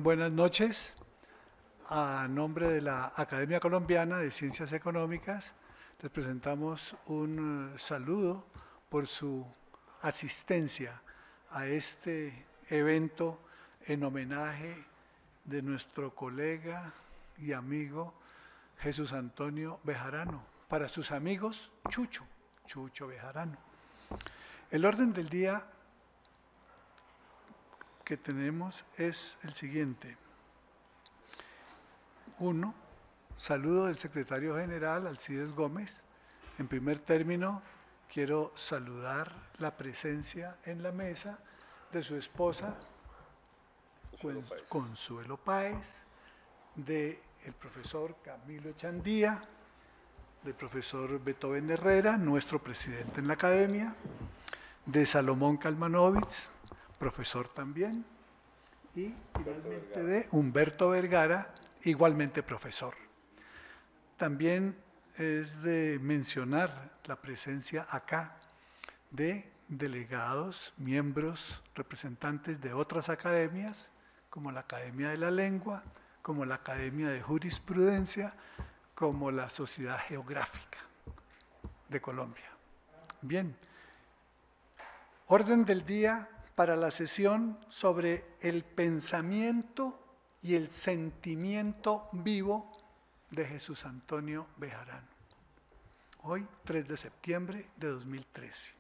Buenas noches. A nombre de la Academia Colombiana de Ciencias Económicas, les presentamos un saludo por su asistencia a este evento en homenaje de nuestro colega y amigo Jesús Antonio Bejarano. Para sus amigos, Chucho Bejarano. El orden del día que tenemos es el siguiente. 1. Saludo del secretario general, Alcides Gómez. En primer término, quiero saludar la presencia en la mesa de su esposa, Consuelo Páez, del profesor Camilo Chandía, del profesor Beethoven Herrera, nuestro presidente en la academia, de Salomón Kalmanovitz, profesor también, y finalmente de Humberto Vergara, igualmente profesor. También es de mencionar la presencia acá de delegados, miembros, representantes de otras academias, como la Academia de la Lengua, como la Academia de Jurisprudencia, como la Sociedad Geográfica de Colombia. Bien, orden del día para la sesión sobre el pensamiento y el sentimiento vivo de Jesús Antonio Bejarano. Hoy, 3 de septiembre de 2013.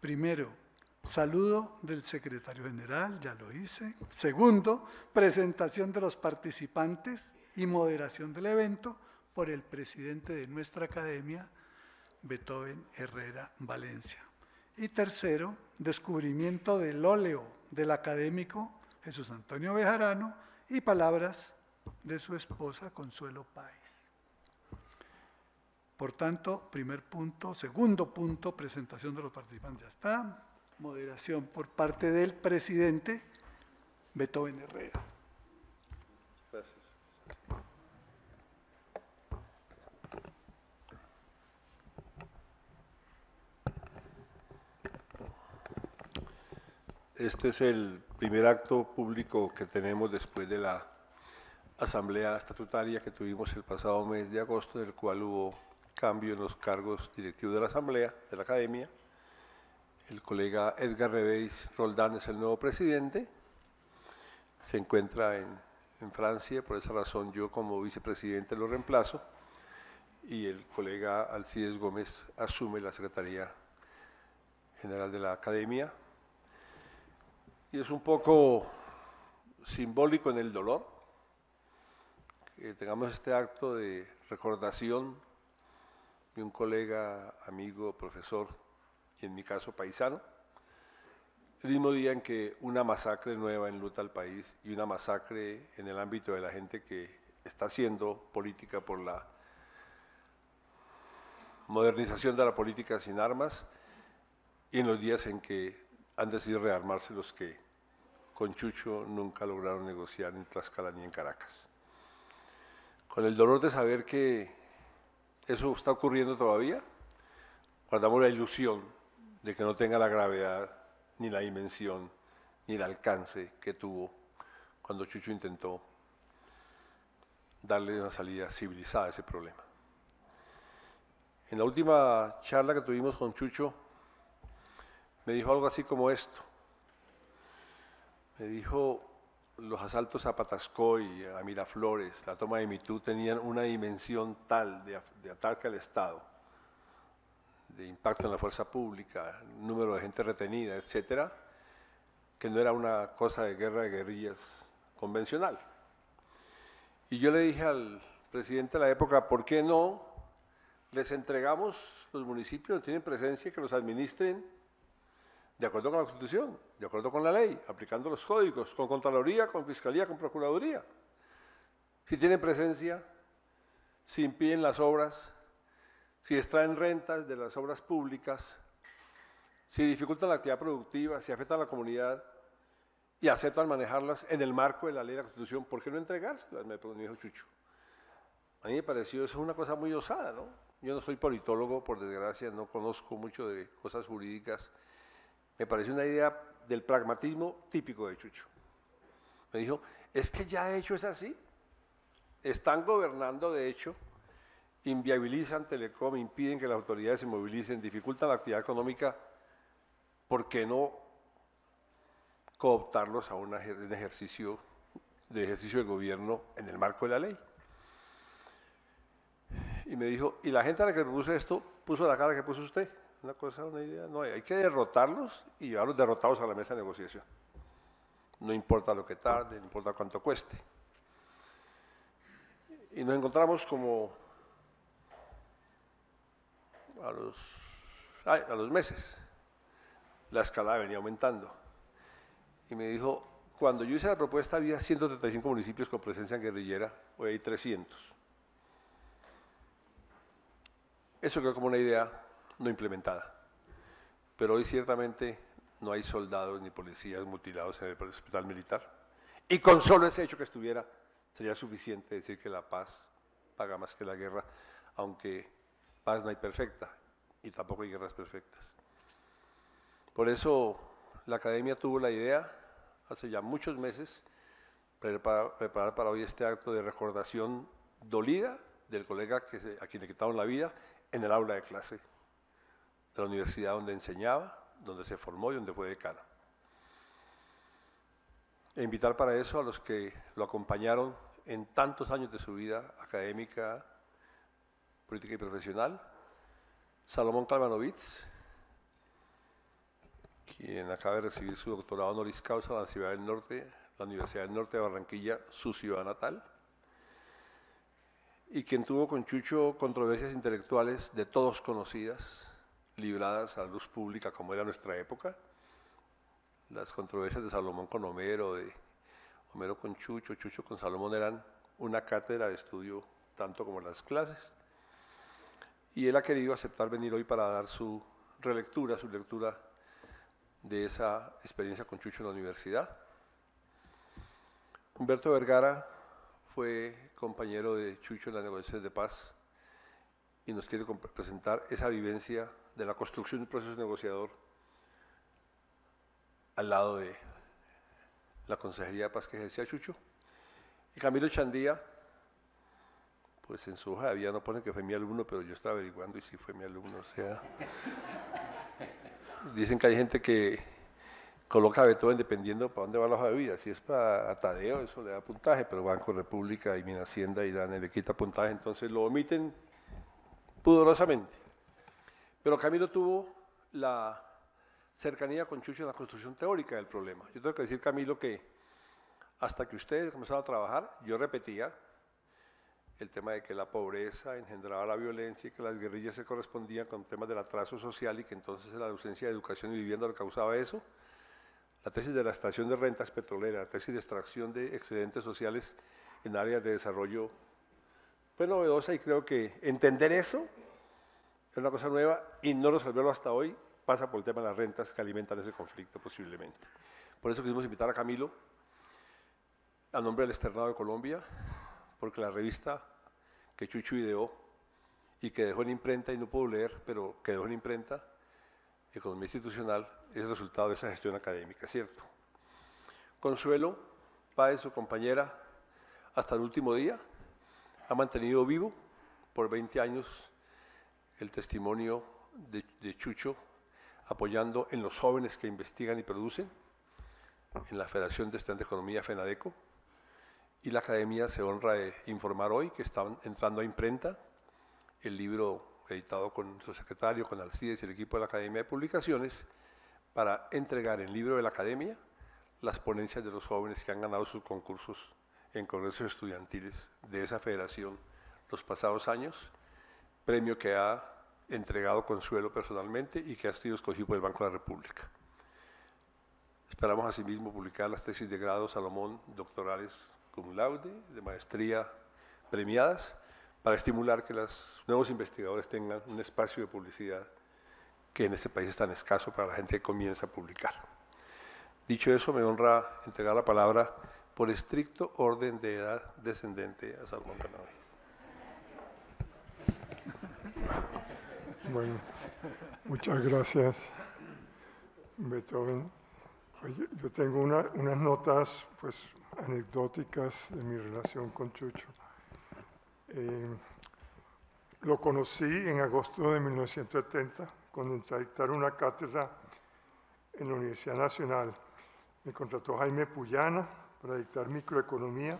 Primero, saludo del secretario general, ya lo hice. Segundo, presentación de los participantes y moderación del evento por el presidente de nuestra academia, Beethoven Herrera Valencia. Y tercero, descubrimiento del óleo del académico Jesús Antonio Bejarano y palabras de su esposa Consuelo Páez. Por tanto, primer punto. Segundo punto, presentación de los participantes, ya está. Moderación por parte del presidente Beethoven Herrera. Gracias. Este es el primer acto público que tenemos después de la asamblea estatutaria que tuvimos el pasado mes de agosto, del cual hubo cambio en los cargos directivos de la asamblea, de la academia. El colega Edgar Reveis Roldán es el nuevo presidente, se encuentra en Francia, por esa razón yo como vicepresidente lo reemplazo, y el colega Alcides Gómez asume la Secretaría General de la Academia. Y es un poco simbólico en el dolor que tengamos este acto de recordación de un colega, amigo, profesor, y en mi caso paisano, el mismo día en que una masacre nueva enluta al país y una masacre en el ámbito de la gente que está haciendo política por la modernización de la política sin armas, y en los días en que han decidido rearmarse los que con Chucho nunca lograron negociar en Tlaxcala ni en Caracas. Con el dolor de saber que eso está ocurriendo todavía, guardamos la ilusión de que no tenga la gravedad, ni la dimensión, ni el alcance que tuvo cuando Chucho intentó darle una salida civilizada a ese problema. En la última charla que tuvimos con Chucho, me dijo algo así como esto. Me dijo, los asaltos a Patascoy, a Miraflores, la toma de Mitú tenían una dimensión tal de ataque al Estado, de impacto en la fuerza pública, número de gente retenida, etcétera, que no era una cosa de guerra de guerrillas convencional. Y yo le dije al presidente de la época, ¿por qué no les entregamos los municipios que tienen presencia, que los administren de acuerdo con la Constitución, de acuerdo con la ley, aplicando los códigos, con Contraloría, con Fiscalía, con Procuraduría? Si tienen presencia, si impiden las obras, si extraen rentas de las obras públicas, si dificultan la actividad productiva, si afectan a la comunidad y aceptan manejarlas en el marco de la ley de la Constitución, ¿por qué no entregárselas? Me dijo Chucho. A mí me pareció eso una cosa muy osada, ¿no? Yo no soy politólogo, por desgracia, no conozco mucho de cosas jurídicas. Me pareció una idea del pragmatismo típico de Chucho. Me dijo, es que ya de hecho es así. Están gobernando de hecho, inviabilizan Telecom, impiden que las autoridades se movilicen, dificultan la actividad económica. ¿Por qué no cooptarlos a un ejercicio de gobierno en el marco de la ley? Y me dijo, y la gente a la que propuso esto puso la cara que puso usted. Una cosa, una idea, no hay que derrotarlos y llevarlos derrotados a la mesa de negociación. No importa lo que tarde, no importa cuánto cueste. Y nos encontramos como a los meses. La escalada venía aumentando. Y me dijo, cuando yo hice la propuesta había 135 municipios con presencia guerrillera, hoy hay 300. Eso quedó como una idea no implementada. Pero hoy ciertamente no hay soldados ni policías mutilados en el hospital militar. Y con solo ese hecho que estuviera, sería suficiente decir que la paz paga más que la guerra, aunque paz no hay perfecta y tampoco hay guerras perfectas. Por eso la academia tuvo la idea, hace ya muchos meses, preparar para hoy este acto de recordación dolida del colega a quien le quitaron la vida en el aula de clase de la universidad donde enseñaba, donde se formó y donde fue decano. E invitar para eso a los que lo acompañaron en tantos años de su vida académica, política y profesional. Salomón Kalmanovitz, quien acaba de recibir su doctorado honoris causa en la Universidad del Norte de Barranquilla, su ciudad natal, y quien tuvo con Chucho controversias intelectuales de todos conocidas, libradas a la luz pública como era nuestra época. Las controversias de Salomón con Homero, de Homero con Chucho, Chucho con Salomón eran una cátedra de estudio tanto como las clases. Y él ha querido aceptar venir hoy para dar su lectura de esa experiencia con Chucho en la universidad. Humberto Vergara fue compañero de Chucho en las negociaciones de paz y nos quiere presentar esa vivencia de la construcción de un proceso negociador al lado de la Consejería de Paz que ejercía Chucho. Y Camilo Chandía, pues en su hoja de vida no pone que fue mi alumno, pero yo estaba averiguando y sí fue mi alumno. O sea, dicen que hay gente que coloca a Beethoven dependiendo para dónde va la hoja de vida. Si es para Tadeo, eso le da puntaje, pero Banco República y Hacienda y Dan le quita puntaje, entonces lo omiten pudorosamente. Pero Camilo tuvo la cercanía con Chucho en la construcción teórica del problema. Yo tengo que decir, Camilo, que hasta que ustedes comenzaron a trabajar, yo repetía el tema de que la pobreza engendraba la violencia y que las guerrillas se correspondían con temas del atraso social y que entonces la ausencia de educación y vivienda lo causaba eso. La tesis de la extracción de rentas petroleras, la tesis de extracción de excedentes sociales en áreas de desarrollo fue novedosa y creo que entender eso es una cosa nueva y no resolverlo hasta hoy pasa por el tema de las rentas que alimentan ese conflicto posiblemente. Por eso quisimos invitar a Camilo a nombre del Externado de Colombia, porque la revista que Chucho ideó y que dejó en imprenta, y no puedo leer, pero que dejó en imprenta, Economía Institucional, es el resultado de esa gestión académica, ¿cierto? Consuelo Páez, su compañera, hasta el último día, ha mantenido vivo por 20 años el testimonio de Chucho, apoyando en los jóvenes que investigan y producen, en la Federación de Estudiantes de Economía, FENADECO, y la Academia se honra de informar hoy que están entrando a imprenta el libro editado con su secretario, con Alcides y el equipo de la Academia de Publicaciones, para entregar en el libro de la Academia las ponencias de los jóvenes que han ganado sus concursos en congresos estudiantiles de esa federación los pasados años, premio que ha entregado Consuelo personalmente y que ha sido escogido por el Banco de la República. Esperamos asimismo publicar las tesis de grado Salomón, doctorales cum laude, de maestría premiadas, para estimular que los nuevos investigadores tengan un espacio de publicidad que en este país es tan escaso para la gente que comienza a publicar. Dicho eso, me honra entregar la palabra por estricto orden de edad descendente a Salomón Kalmanovitz. Bueno, muchas gracias, Beethoven. Yo tengo unas notas pues, anecdóticas de mi relación con Chucho. Lo conocí en agosto de 1970, cuando entré a dictar una cátedra en la Universidad Nacional. Me contrató Jaime Puyana para dictar microeconomía,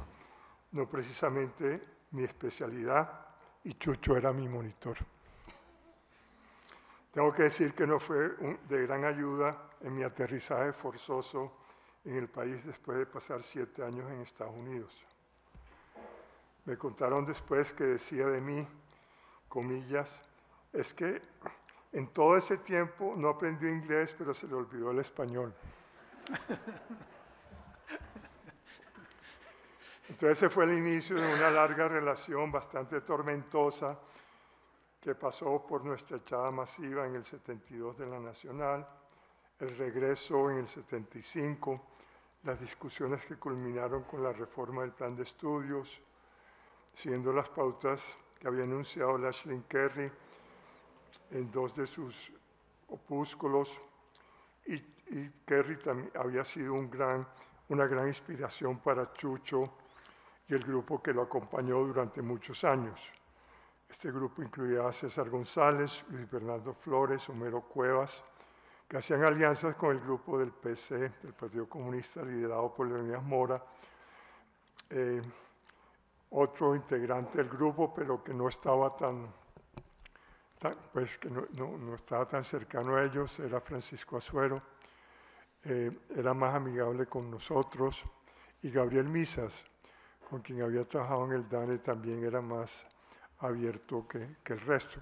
no precisamente mi especialidad, y Chucho era mi monitor. Tengo que decir que no fue de gran ayuda en mi aterrizaje forzoso en el país después de pasar 7 años en Estados Unidos. Me contaron después que decía de mí, comillas, es que en todo ese tiempo no aprendió inglés, pero se le olvidó el español. Entonces ese fue el inicio de una larga relación bastante tormentosa que pasó por nuestra echada masiva en el 72 de la Nacional, el regreso en el 75, las discusiones que culminaron con la reforma del plan de estudios, siguiendo las pautas que había anunciado Lashley Kerry en 2 de sus opúsculos, y Kerry también había sido una gran inspiración para Chucho y el grupo que lo acompañó durante muchos años. Este grupo incluía a César González, Luis Bernardo Flores, Homero Cuevas, que hacían alianzas con el grupo del PC, del Partido Comunista, liderado por Leonidas Mora, otro integrante del grupo, pero que no estaba no estaba tan cercano a ellos, era Francisco Azuero, era más amigable con nosotros, y Gabriel Misas, con quien había trabajado en el DANE, también era más abierto que el resto.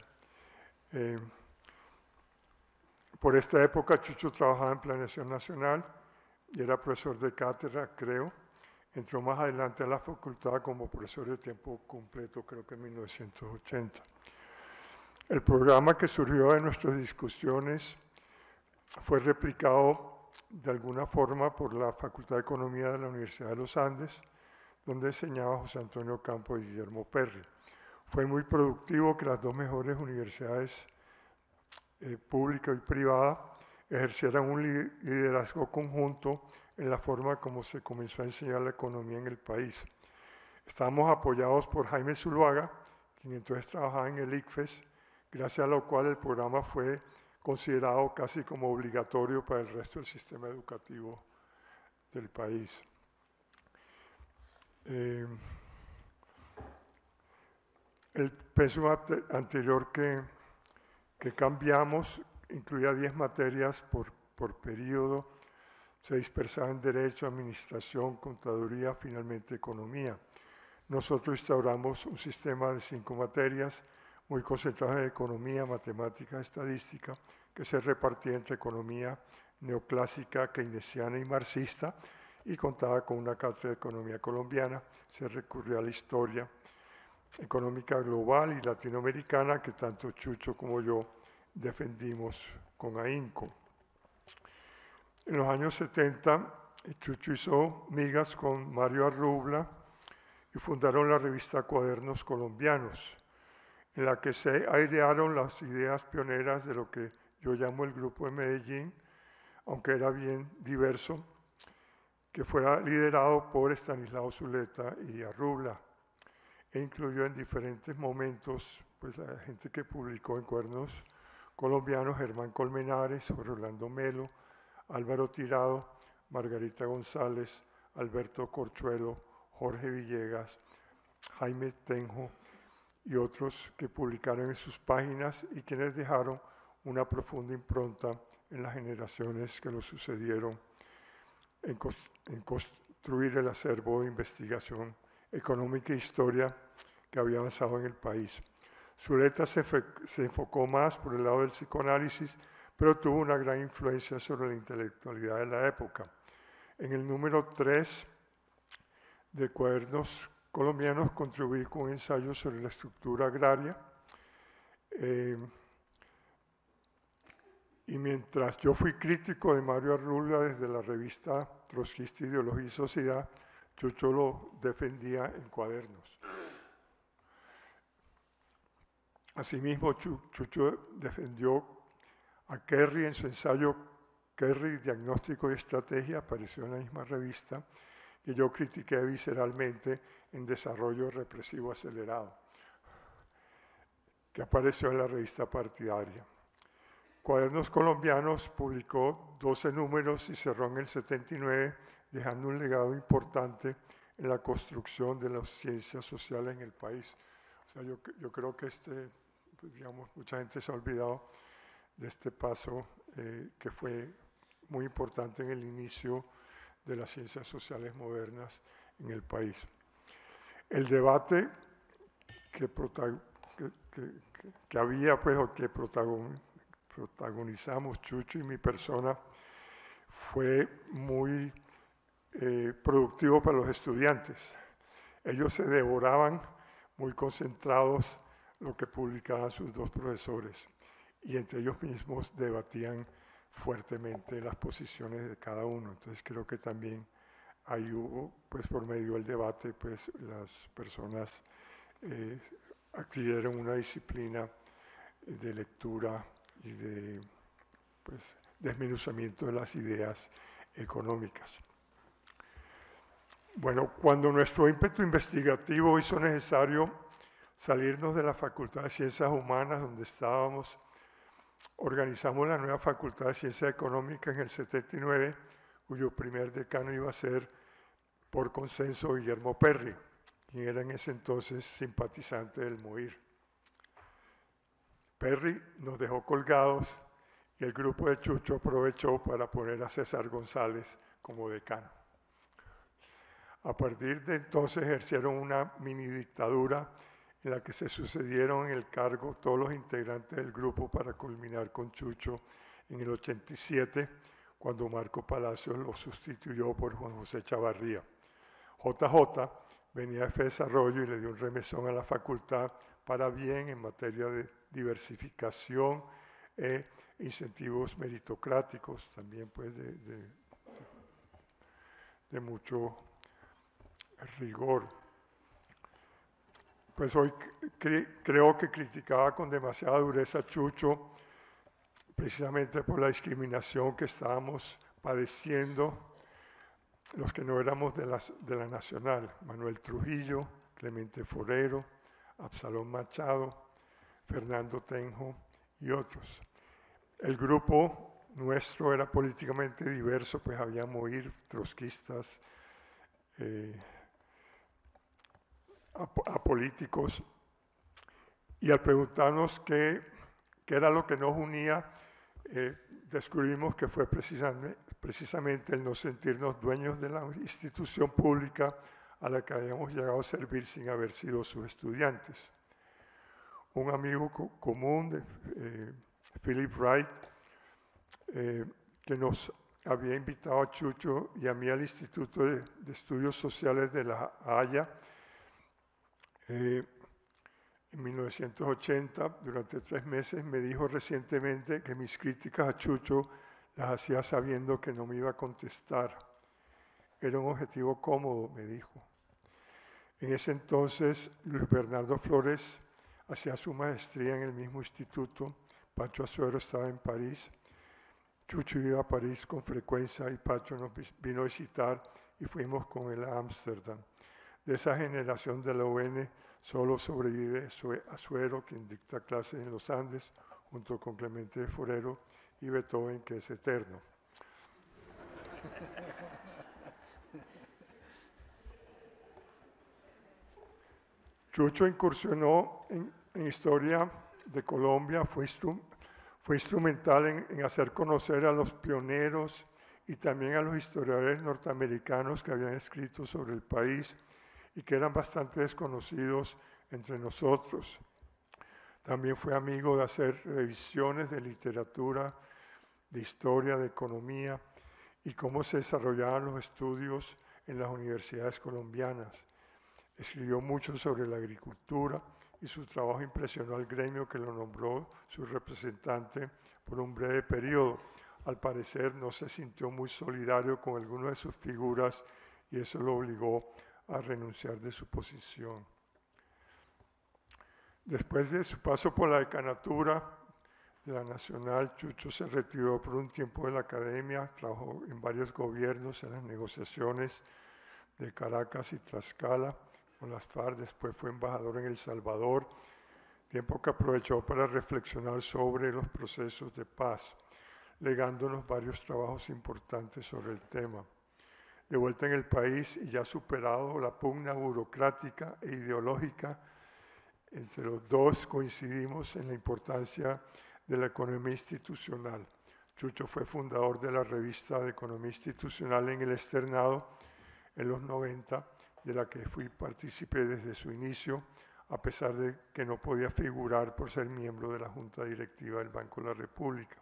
Por esta época Chucho trabajaba en Planeación Nacional y era profesor de cátedra, creo. Entró más adelante a la facultad como profesor de tiempo completo, creo que en 1980. El programa que surgió de nuestras discusiones fue replicado de alguna forma por la Facultad de Economía de la Universidad de los Andes, donde enseñaba José Antonio Campo y Guillermo Perry. Fue muy productivo que las 2 mejores universidades pública y privada ejercieran un liderazgo conjunto en la forma como se comenzó a enseñar la economía en el país. Estábamos apoyados por Jaime Zuluaga, quien entonces trabajaba en el ICFES, gracias a lo cual el programa fue considerado casi como obligatorio para el resto del sistema educativo del país. El pensum anterior que cambiamos incluía 10 materias por periodo, se dispersaba en Derecho, Administración, Contaduría, finalmente Economía. Nosotros instauramos un sistema de 5 materias muy concentradas en Economía, Matemática, Estadística, que se repartía entre Economía neoclásica, keynesiana y marxista, y contaba con una cátedra de Economía colombiana. Se recurrió a la historia económica global y latinoamericana que tanto Chucho como yo defendimos con ahínco. En los años 70, Chucho hizo migas con Mario Arrubla y fundaron la revista Cuadernos Colombianos, en la que se airearon las ideas pioneras de lo que yo llamo el Grupo de Medellín, aunque era bien diverso, que fuera liderado por Estanislao Zuleta y Arrubla, e incluyó en diferentes momentos pues, la gente que publicó en Cuadernos Colombianos: Germán Colmenares, Orlando Melo, Álvaro Tirado, Margarita González, Alberto Corchuelo, Jorge Villegas, Jaime Tenjo y otros que publicaron en sus páginas y quienes dejaron una profunda impronta en las generaciones que lo sucedieron en construir el acervo de investigación económica e historia que había avanzado en el país. Zuleta se enfocó más por el lado del psicoanálisis, pero tuvo una gran influencia sobre la intelectualidad de la época. En el número 3 de Cuadernos Colombianos contribuí con un ensayo sobre la estructura agraria. Y mientras yo fui crítico de Mario Arrubla desde la revista Trotskista, Ideología y Sociedad, Chucho lo defendía en Cuadernos. Asimismo, Chucho defendió a Kerry en su ensayo Kerry, Diagnóstico y Estrategia, apareció en la misma revista, que yo critiqué visceralmente en Desarrollo Represivo Acelerado, que apareció en la revista partidaria. Cuadernos Colombianos publicó 12 números y cerró en el 79, dejando un legado importante en la construcción de las ciencias sociales en el país. O sea, yo creo que pues digamos, mucha gente se ha olvidado de este paso que fue muy importante en el inicio de las ciencias sociales modernas en el país. El debate que había, pues, o que protagonizamos Chucho y mi persona, fue muy productivo para los estudiantes. Ellos se devoraban muy concentrados lo que publicaban sus dos profesores y entre ellos mismos debatían fuertemente las posiciones de cada uno. Entonces creo que también ahí hubo, pues por medio del debate, pues las personas adquirieron una disciplina de lectura y de pues, desmenuzamiento de las ideas económicas. Bueno, cuando nuestro ímpetu investigativo hizo necesario salirnos de la Facultad de Ciencias Humanas, donde estábamos, organizamos la nueva Facultad de Ciencias Económicas en el 79, cuyo primer decano iba a ser, por consenso, Guillermo Perry, quien era en ese entonces simpatizante del MOIR. Perry nos dejó colgados y el grupo de Chucho aprovechó para poner a César González como decano. A partir de entonces ejercieron una mini dictadura en la que se sucedieron en el cargo todos los integrantes del grupo para culminar con Chucho en el 87, cuando Marco Palacios lo sustituyó por Juan José Chavarría. JJ venía de Desarrollo y le dio un remesón a la facultad para bien en materia de diversificación e incentivos meritocráticos, también pues de mucho rigor. Pues hoy creo que criticaba con demasiada dureza a Chucho, precisamente por la discriminación que estábamos padeciendo los que no éramos de la Nacional: Manuel Trujillo, Clemente Forero, Absalón Machado, Fernando Tenjo y otros. El grupo nuestro era políticamente diverso, pues había MOIR, trotskistas, apolíticos, y al preguntarnos qué era lo que nos unía, descubrimos que fue precisamente el no sentirnos dueños de la institución pública a la que habíamos llegado a servir sin haber sido sus estudiantes. Un amigo común, Philip Wright, que nos había invitado a Chucho y a mí al Instituto de Estudios Sociales de La Haya en 1980, durante 3 meses, me dijo recientemente que mis críticas a Chucho las hacía sabiendo que no me iba a contestar. Era un objetivo cómodo, me dijo. En ese entonces, Luis Bernardo Flores hacía su maestría en el mismo instituto, Pacho Azuero estaba en París, Chucho iba a París con frecuencia y Pacho nos vino a visitar y fuimos con él a Ámsterdam. De esa generación de la UN solo sobrevive Azuero, quien dicta clases en los Andes, junto con Clemente Forero y Beethoven, que es eterno. Chucho incursionó en historia de Colombia, fue instrumental en hacer conocer a los pioneros y también a los historiadores norteamericanos que habían escrito sobre el país y que eran bastante desconocidos entre nosotros. También fue amigo de hacer revisiones de literatura, de historia, de economía y cómo se desarrollaban los estudios en las universidades colombianas. Escribió mucho sobre la agricultura y su trabajo impresionó al gremio, que lo nombró su representante por un breve periodo. Al parecer no se sintió muy solidario con alguna de sus figuras y eso lo obligó a renunciar de su posición. Después de su paso por la decanatura de la Nacional, Chucho se retiró por un tiempo de la academia, trabajó en varios gobiernos en las negociaciones de Caracas y Tlaxcala con las FARC, después fue embajador en El Salvador, tiempo que aprovechó para reflexionar sobre los procesos de paz, legándonos varios trabajos importantes sobre el tema. De vuelta en el país y ya superado la pugna burocrática e ideológica, entre los dos coincidimos en la importancia de la economía institucional. Chucho fue fundador de la revista de Economía Institucional en el Externado en los 90, de la que fui partícipe desde su inicio, a pesar de que no podía figurar por ser miembro de la Junta Directiva del Banco de la República.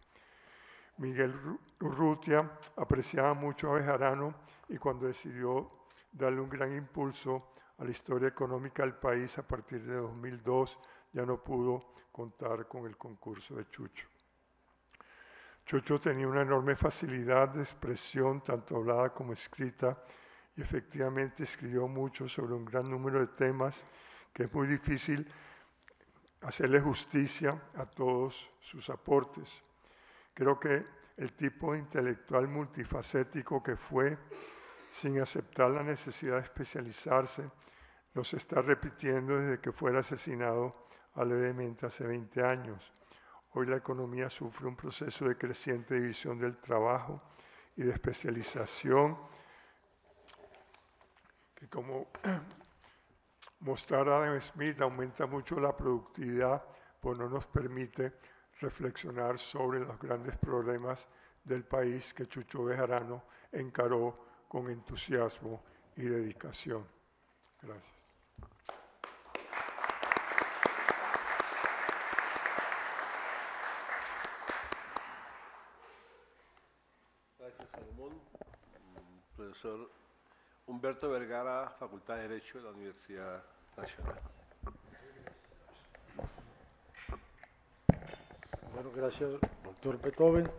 Miguel Urrutia apreciaba mucho a Bejarano y cuando decidió darle un gran impulso a la historia económica del país a partir de 2002, ya no pudo contar con el concurso de Chucho. Chucho tenía una enorme facilidad de expresión, tanto hablada como escrita, y efectivamente escribió mucho sobre un gran número de temas que es muy difícil hacerle justicia a todos sus aportes. Creo que el tipo de intelectual multifacético que fue, sin aceptar la necesidad de especializarse, nos está repitiendo desde que fuera asesinado alevemente hace 20 años. Hoy la economía sufre un proceso de creciente división del trabajo y de especialización que, como mostrara Adam Smith, aumenta mucho la productividad, pues no nos permite reflexionar sobre los grandes problemas del país que Chucho Bejarano encaró con entusiasmo y dedicación. Gracias. Gracias, Salomón. Profesor Humberto Vergara, Facultad de Derecho de la Universidad Nacional. Bueno, gracias, doctor Beethoven.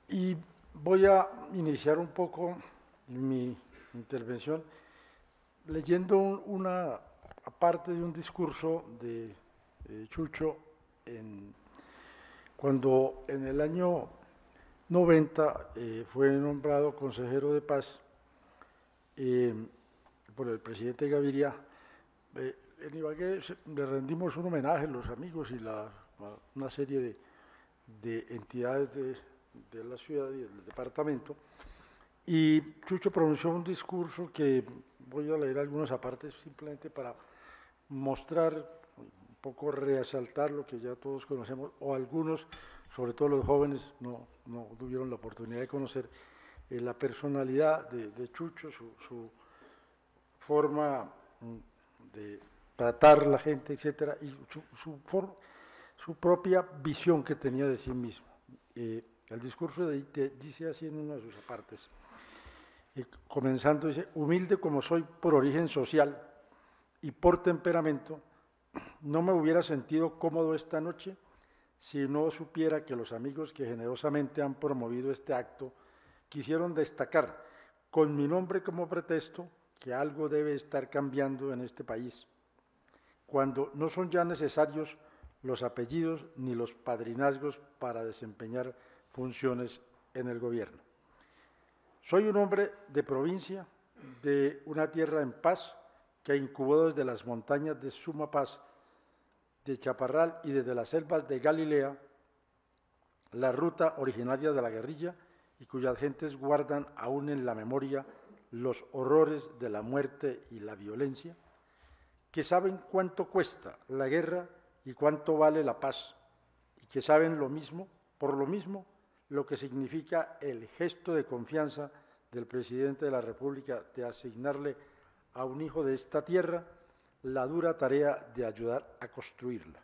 Y voy a iniciar un poco mi intervención leyendo una parte de un discurso de Chucho cuando en el año 90 fue nombrado consejero de paz por el presidente Gaviria. En Ibagué le rendimos un homenaje, los amigos y una serie de entidades de la ciudad y del departamento, y Chucho pronunció un discurso que voy a leer algunas apartes simplemente para mostrar, un poco resaltar lo que ya todos conocemos, o algunos, sobre todo los jóvenes, no tuvieron la oportunidad de conocer la personalidad de Chucho, su forma de tratar a la gente, etcétera, y su propia visión que tenía de sí mismo. El discurso dice así en una de sus apartes, comenzando, dice: humilde como soy por origen social y por temperamento, no me hubiera sentido cómodo esta noche si no supiera que los amigos que generosamente han promovido este acto quisieron destacar, con mi nombre como pretexto, que algo debe estar cambiando en este país, cuando no son ya necesarios los apellidos ni los padrinazgos para desempeñar funciones en el gobierno. Soy un hombre de provincia, de una tierra en paz, que incubó desde las montañas de Sumapaz, de Chaparral y desde las selvas de Galilea, la ruta originaria de la guerrilla y cuyas gentes guardan aún en la memoria los horrores de la muerte y la violencia, que saben cuánto cuesta la guerra y cuánto vale la paz, y que saben por lo mismo, lo que significa el gesto de confianza del presidente de la República de asignarle a un hijo de esta tierra la dura tarea de ayudar a construirla.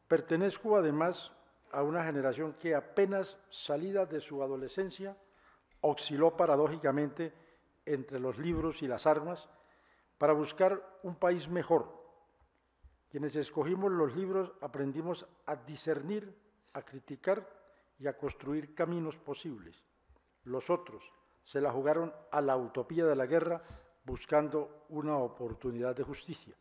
Pertenezco además a una generación que apenas salida de su adolescencia osciló paradójicamente entre los libros y las armas para buscar un país mejor. Quienes escogimos los libros aprendimos a discernir, a criticar y a construir caminos posibles. Los otros se la jugaron a la utopía de la guerra buscando una oportunidad de justicia.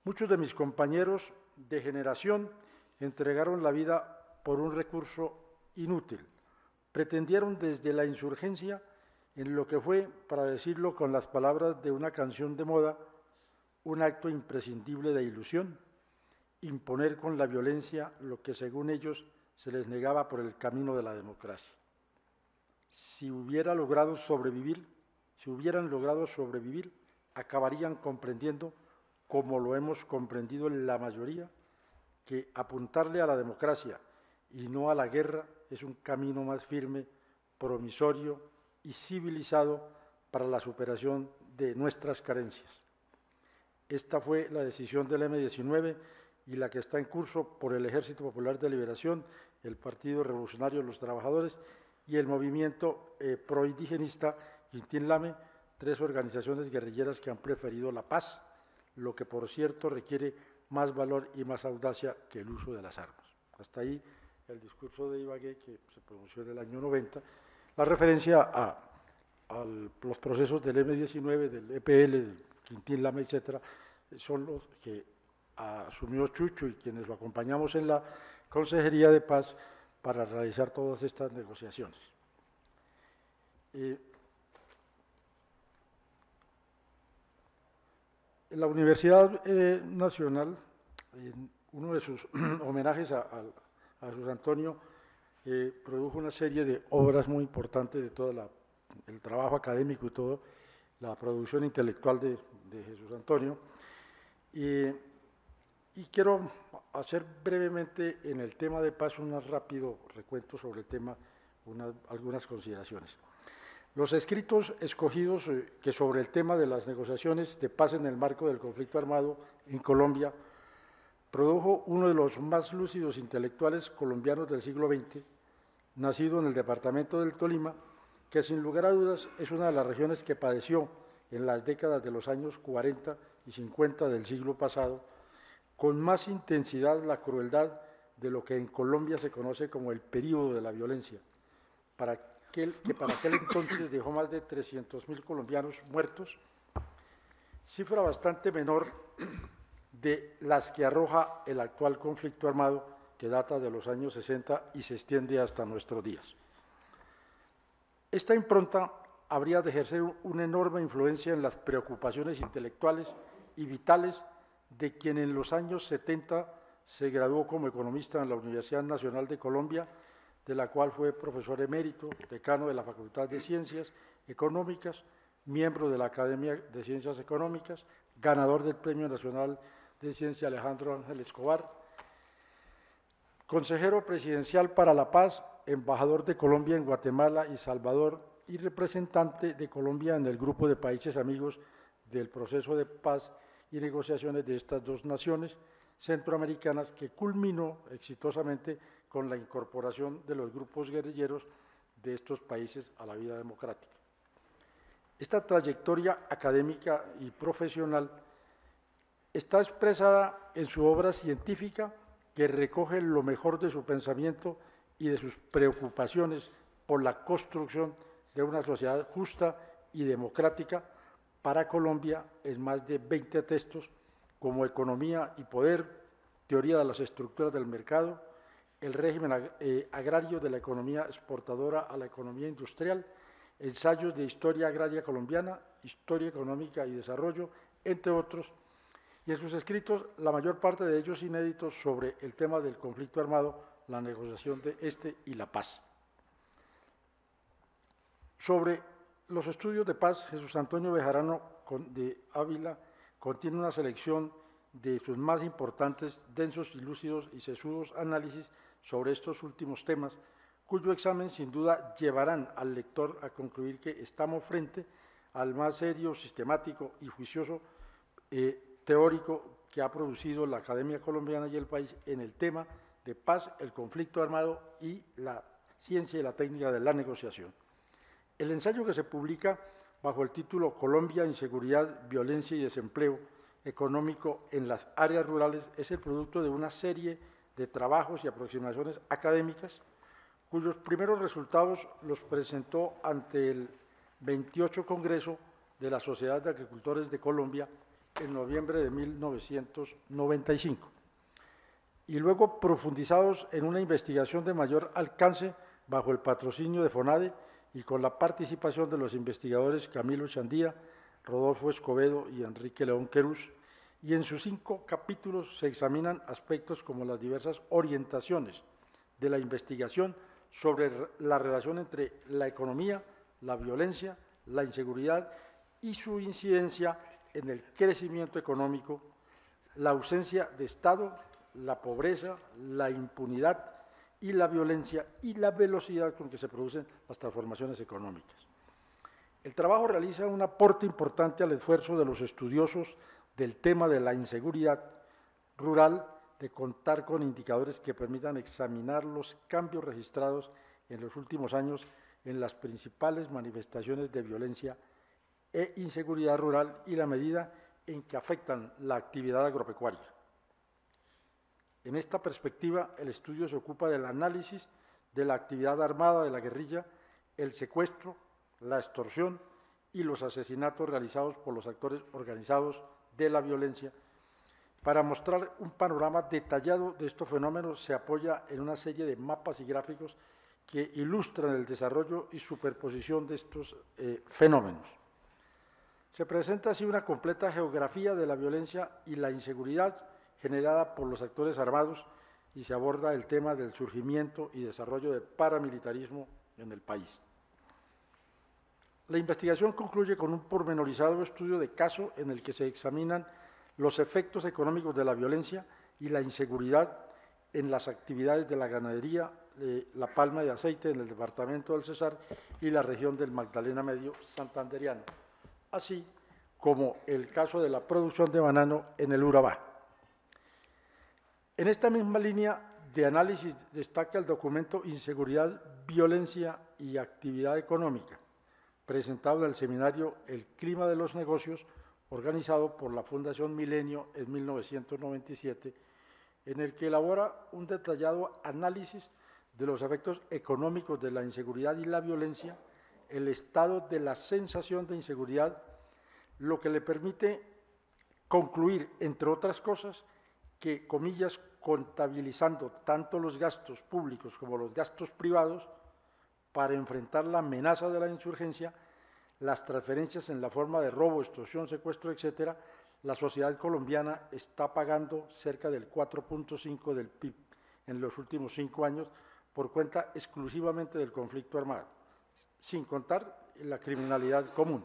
Muchos de mis compañeros de generación entregaron la vida por un recurso inútil, pretendieron desde la insurgencia, en lo que fue, para decirlo con las palabras de una canción de moda, un acto imprescindible de ilusión, imponer con la violencia lo que según ellos se les negaba por el camino de la democracia. Si hubieran logrado sobrevivir, acabarían comprendiendo, como lo hemos comprendido en la mayoría, que apuntarle a la democracia y no a la guerra es un camino más firme, promisorio y civilizado para la superación de nuestras carencias. Esta fue la decisión del M-19 y la que está en curso por el Ejército Popular de Liberación, el Partido Revolucionario de los Trabajadores y el movimiento proindigenista Inti Inlame, 3 organizaciones guerrilleras que han preferido la paz, lo que por cierto requiere más valor y más audacia que el uso de las armas. Hasta ahí el discurso de Ibagué, que se pronunció en el año 90, la referencia a los procesos del M-19, del EPL, del Inti Inlame, etcétera, son los que asumió Chucho y quienes lo acompañamos en la Consejería de Paz para realizar todas estas negociaciones. En la Universidad Nacional, en uno de sus homenajes a Jesús Antonio, produjo una serie de obras muy importantes de todo el trabajo académico y toda la producción intelectual de Jesús Antonio. Y quiero hacer brevemente en el tema de paz un rápido recuento sobre el tema, algunas consideraciones. Los escritos escogidos que sobre el tema de las negociaciones de paz en el marco del conflicto armado en Colombia produjo uno de los más lúcidos intelectuales colombianos del siglo XX, nacido en el departamento del Tolima, que sin lugar a dudas es una de las regiones que padeció en las décadas de los años 40 y 50 del siglo pasado, con más intensidad la crueldad de lo que en Colombia se conoce como el período de la violencia, que para aquel entonces dejó más de 300.000 colombianos muertos, cifra bastante menor de las que arroja el actual conflicto armado que data de los años 60 y se extiende hasta nuestros días. Esta impronta habría de ejercer una enorme influencia en las preocupaciones intelectuales y vitales de quien en los años 70 se graduó como economista en la Universidad Nacional de Colombia, de la cual fue profesor emérito, decano de la Facultad de Ciencias Económicas, miembro de la Academia de Ciencias Económicas, ganador del Premio Nacional de Ciencia Alejandro Ángel Escobar, consejero presidencial para la paz, embajador de Colombia en Guatemala y Salvador y representante de Colombia en el grupo de países amigos del proceso de paz y negociaciones de estas dos naciones centroamericanas que culminó exitosamente con la incorporación de los grupos guerrilleros de estos países a la vida democrática. Esta trayectoria académica y profesional está expresada en su obra científica que recoge lo mejor de su pensamiento y de sus preocupaciones por la construcción de una sociedad justa y democrática para Colombia en más de 20 textos como Economía y Poder, Teoría de las Estructuras del Mercado, el régimen agrario de la economía exportadora a la economía industrial, ensayos de historia agraria colombiana, historia económica y desarrollo, entre otros, y en sus escritos, la mayor parte de ellos inéditos sobre el tema del conflicto armado, la negociación de este y la paz. Sobre los estudios de paz, Jesús Antonio Bejarano de Ávila contiene una selección de sus más importantes, densos y lúcidos y sesudos análisis sobre estos últimos temas, cuyo examen sin duda llevarán al lector a concluir que estamos frente al más serio, sistemático y juicioso teórico que ha producido la Academia Colombiana y el país en el tema de paz, el conflicto armado y la ciencia y la técnica de la negociación. El ensayo que se publica bajo el título Colombia, inseguridad, violencia y desempleo económico en las áreas rurales es el producto de una serie de trabajos y aproximaciones académicas cuyos primeros resultados los presentó ante el 28 Congreso de la Sociedad de Agricultores de Colombia en noviembre de 1995, y luego profundizados en una investigación de mayor alcance bajo el patrocinio de FONADE y con la participación de los investigadores Camilo Chandía, Rodolfo Escobedo y Enrique León Querús, y en sus 5 capítulos se examinan aspectos como las diversas orientaciones de la investigación sobre la relación entre la economía, la violencia, la inseguridad y su incidencia en el crecimiento económico, la ausencia de Estado, la pobreza, la impunidad y la violencia y la velocidad con que se producen las transformaciones económicas. El trabajo realiza un aporte importante al esfuerzo de los estudiosos del tema de la inseguridad rural de contar con indicadores que permitan examinar los cambios registrados en los últimos años en las principales manifestaciones de violencia e inseguridad rural y la medida en que afectan la actividad agropecuaria. En esta perspectiva, el estudio se ocupa del análisis de la actividad armada de la guerrilla, el secuestro, la extorsión y los asesinatos realizados por los actores organizados de la violencia. Para mostrar un panorama detallado de estos fenómenos, se apoya en una serie de mapas y gráficos que ilustran el desarrollo y superposición de estos fenómenos. Se presenta así una completa geografía de la violencia y la inseguridad generada por los actores armados y se aborda el tema del surgimiento y desarrollo del paramilitarismo en el país. La investigación concluye con un pormenorizado estudio de caso en el que se examinan los efectos económicos de la violencia y la inseguridad en las actividades de la ganadería, la palma de aceite en el departamento del Cesar y la región del Magdalena Medio santanderiano, así como el caso de la producción de banano en el Urabá. En esta misma línea de análisis destaca el documento Inseguridad, Violencia y Actividad Económica, presentado en el seminario El clima de los negocios, organizado por la Fundación Milenio en 1997, en el que elabora un detallado análisis de los efectos económicos de la inseguridad y la violencia, el estado de la sensación de inseguridad, lo que le permite concluir, entre otras cosas, que, comillas, contabilizando tanto los gastos públicos como los gastos privados para enfrentar la amenaza de la insurgencia, las transferencias en la forma de robo, extorsión, secuestro, etcétera, la sociedad colombiana está pagando cerca del 4.5% del PIB en los últimos 5 años por cuenta exclusivamente del conflicto armado, sin contar la criminalidad común,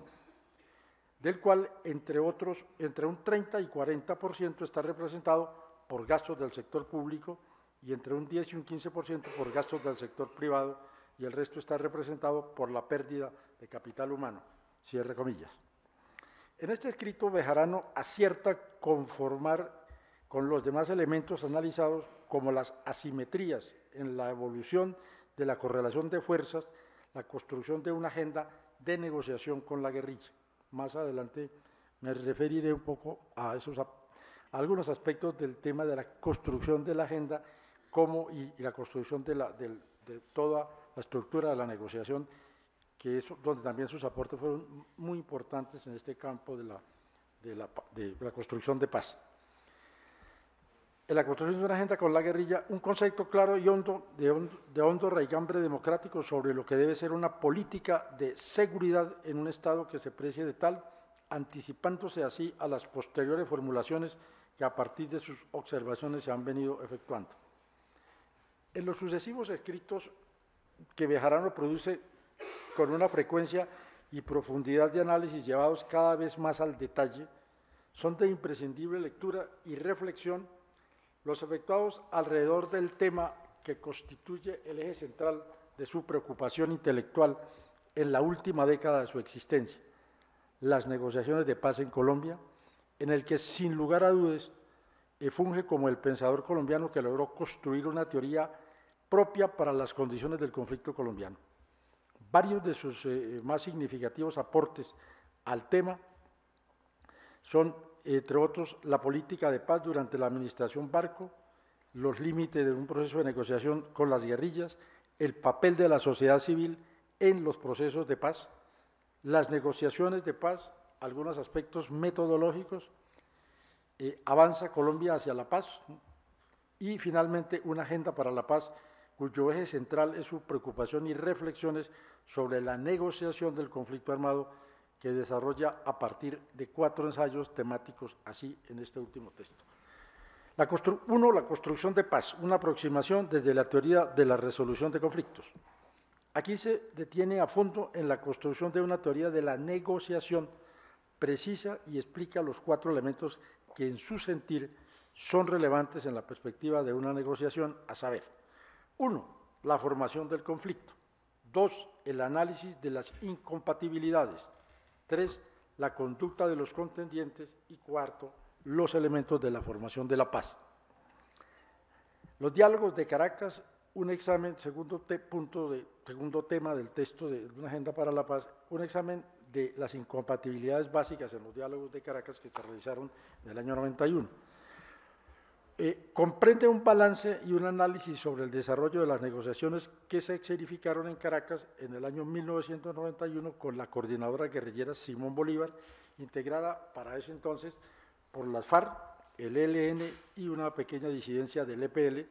del cual, entre otros, entre un 30 y 40% está representado por gastos del sector público y entre un 10 y un 15% por gastos del sector privado, y el resto está representado por la pérdida de capital humano, cierre comillas. En este escrito, Bejarano acierta conformar con los demás elementos analizados como las asimetrías en la evolución de la correlación de fuerzas, la construcción de una agenda de negociación con la guerrilla. Más adelante me referiré un poco a algunos aspectos del tema de la construcción de la agenda y la construcción de toda la estructura de la negociación, que es donde también sus aportes fueron muy importantes en este campo de la construcción de paz. En la construcción de una agenda con la guerrilla, un concepto claro y de hondo raigambre democrático sobre lo que debe ser una política de seguridad en un Estado que se precie de tal, anticipándose así a las posteriores formulaciones que a partir de sus observaciones se han venido efectuando. En los sucesivos escritos que Bejarano produce con una frecuencia y profundidad de análisis llevados cada vez más al detalle, son de imprescindible lectura y reflexión los efectuados alrededor del tema que constituye el eje central de su preocupación intelectual en la última década de su existencia, las negociaciones de paz en Colombia, en el que sin lugar a dudas funge como el pensador colombiano que logró construir una teoría propia para las condiciones del conflicto colombiano. Varios de sus más significativos aportes al tema son, entre otros, la política de paz durante la administración Barco, los límites de un proceso de negociación con las guerrillas, el papel de la sociedad civil en los procesos de paz, las negociaciones de paz, algunos aspectos metodológicos, avanza Colombia hacia la paz y finalmente una agenda para la paz cuyo eje central es su preocupación y reflexiones sobre la negociación del conflicto armado, que desarrolla a partir de 4 ensayos temáticos, así en este último texto. La construcción de paz, una aproximación desde la teoría de la resolución de conflictos. Aquí se detiene a fondo en la construcción de una teoría de la negociación precisa y explica los 4 elementos que en su sentir son relevantes en la perspectiva de una negociación, a saber: 1. La formación del conflicto. 2. El análisis de las incompatibilidades. 3. La conducta de los contendientes. Y 4. Los elementos de la formación de la paz. Los diálogos de Caracas, un examen, segundo tema del texto de una agenda para la paz, un examen de las incompatibilidades básicas en los diálogos de Caracas que se realizaron en el año 91. Comprende un balance y un análisis sobre el desarrollo de las negociaciones que se escenificaron en Caracas en el año 1991 con la coordinadora guerrillera Simón Bolívar, integrada para ese entonces por las FARC, el ELN y una pequeña disidencia del EPL,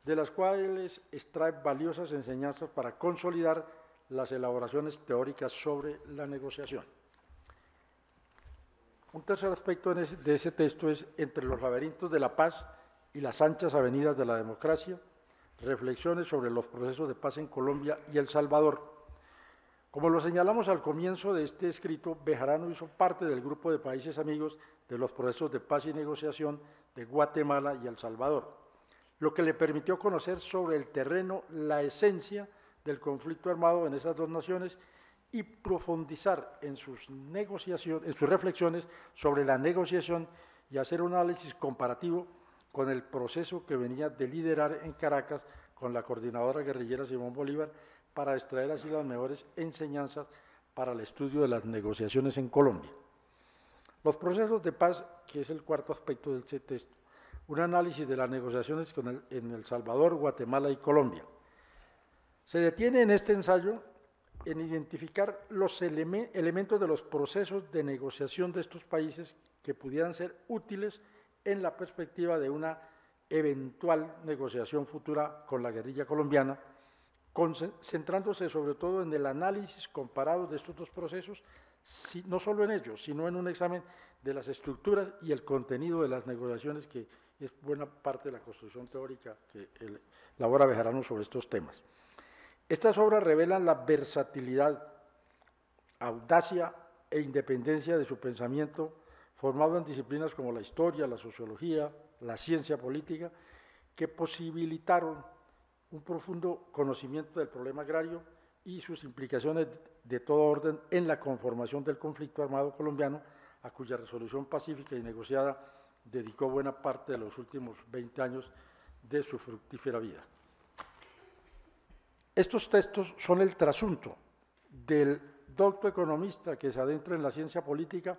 de las cuales extrae valiosas enseñanzas para consolidar las elaboraciones teóricas sobre la negociación. Un tercer aspecto de ese texto es Entre los laberintos de la paz y las anchas avenidas de la democracia, reflexiones sobre los procesos de paz en Colombia y El Salvador. Como lo señalamos al comienzo de este escrito, Bejarano hizo parte del grupo de países amigos de los procesos de paz y negociación de Guatemala y El Salvador, lo que le permitió conocer sobre el terreno la esencia del conflicto armado en esas 2 naciones y profundizar en sus reflexiones sobre la negociación y hacer un análisis comparativo con el proceso que venía de liderar en Caracas con la coordinadora guerrillera Simón Bolívar, para extraer así las mejores enseñanzas para el estudio de las negociaciones en Colombia. Los procesos de paz, que es el 4º aspecto de este texto, un análisis de las negociaciones en El Salvador, Guatemala y Colombia. Se detiene en este ensayo en identificar los elementos de los procesos de negociación de estos países que pudieran ser útiles en la perspectiva de una eventual negociación futura con la guerrilla colombiana, concentrándose sobre todo en el análisis comparado de estos 2 procesos, no solo en ellos, sino en un examen de las estructuras y el contenido de las negociaciones, que es buena parte de la construcción teórica que elabora Bejarano sobre estos temas. Estas obras revelan la versatilidad, audacia e independencia de su pensamiento, formado en disciplinas como la historia, la sociología, la ciencia política, que posibilitaron un profundo conocimiento del problema agrario y sus implicaciones de todo orden en la conformación del conflicto armado colombiano, a cuya resolución pacífica y negociada dedicó buena parte de los últimos 20 años de su fructífera vida. Estos textos son el trasunto del docto economista que se adentra en la ciencia política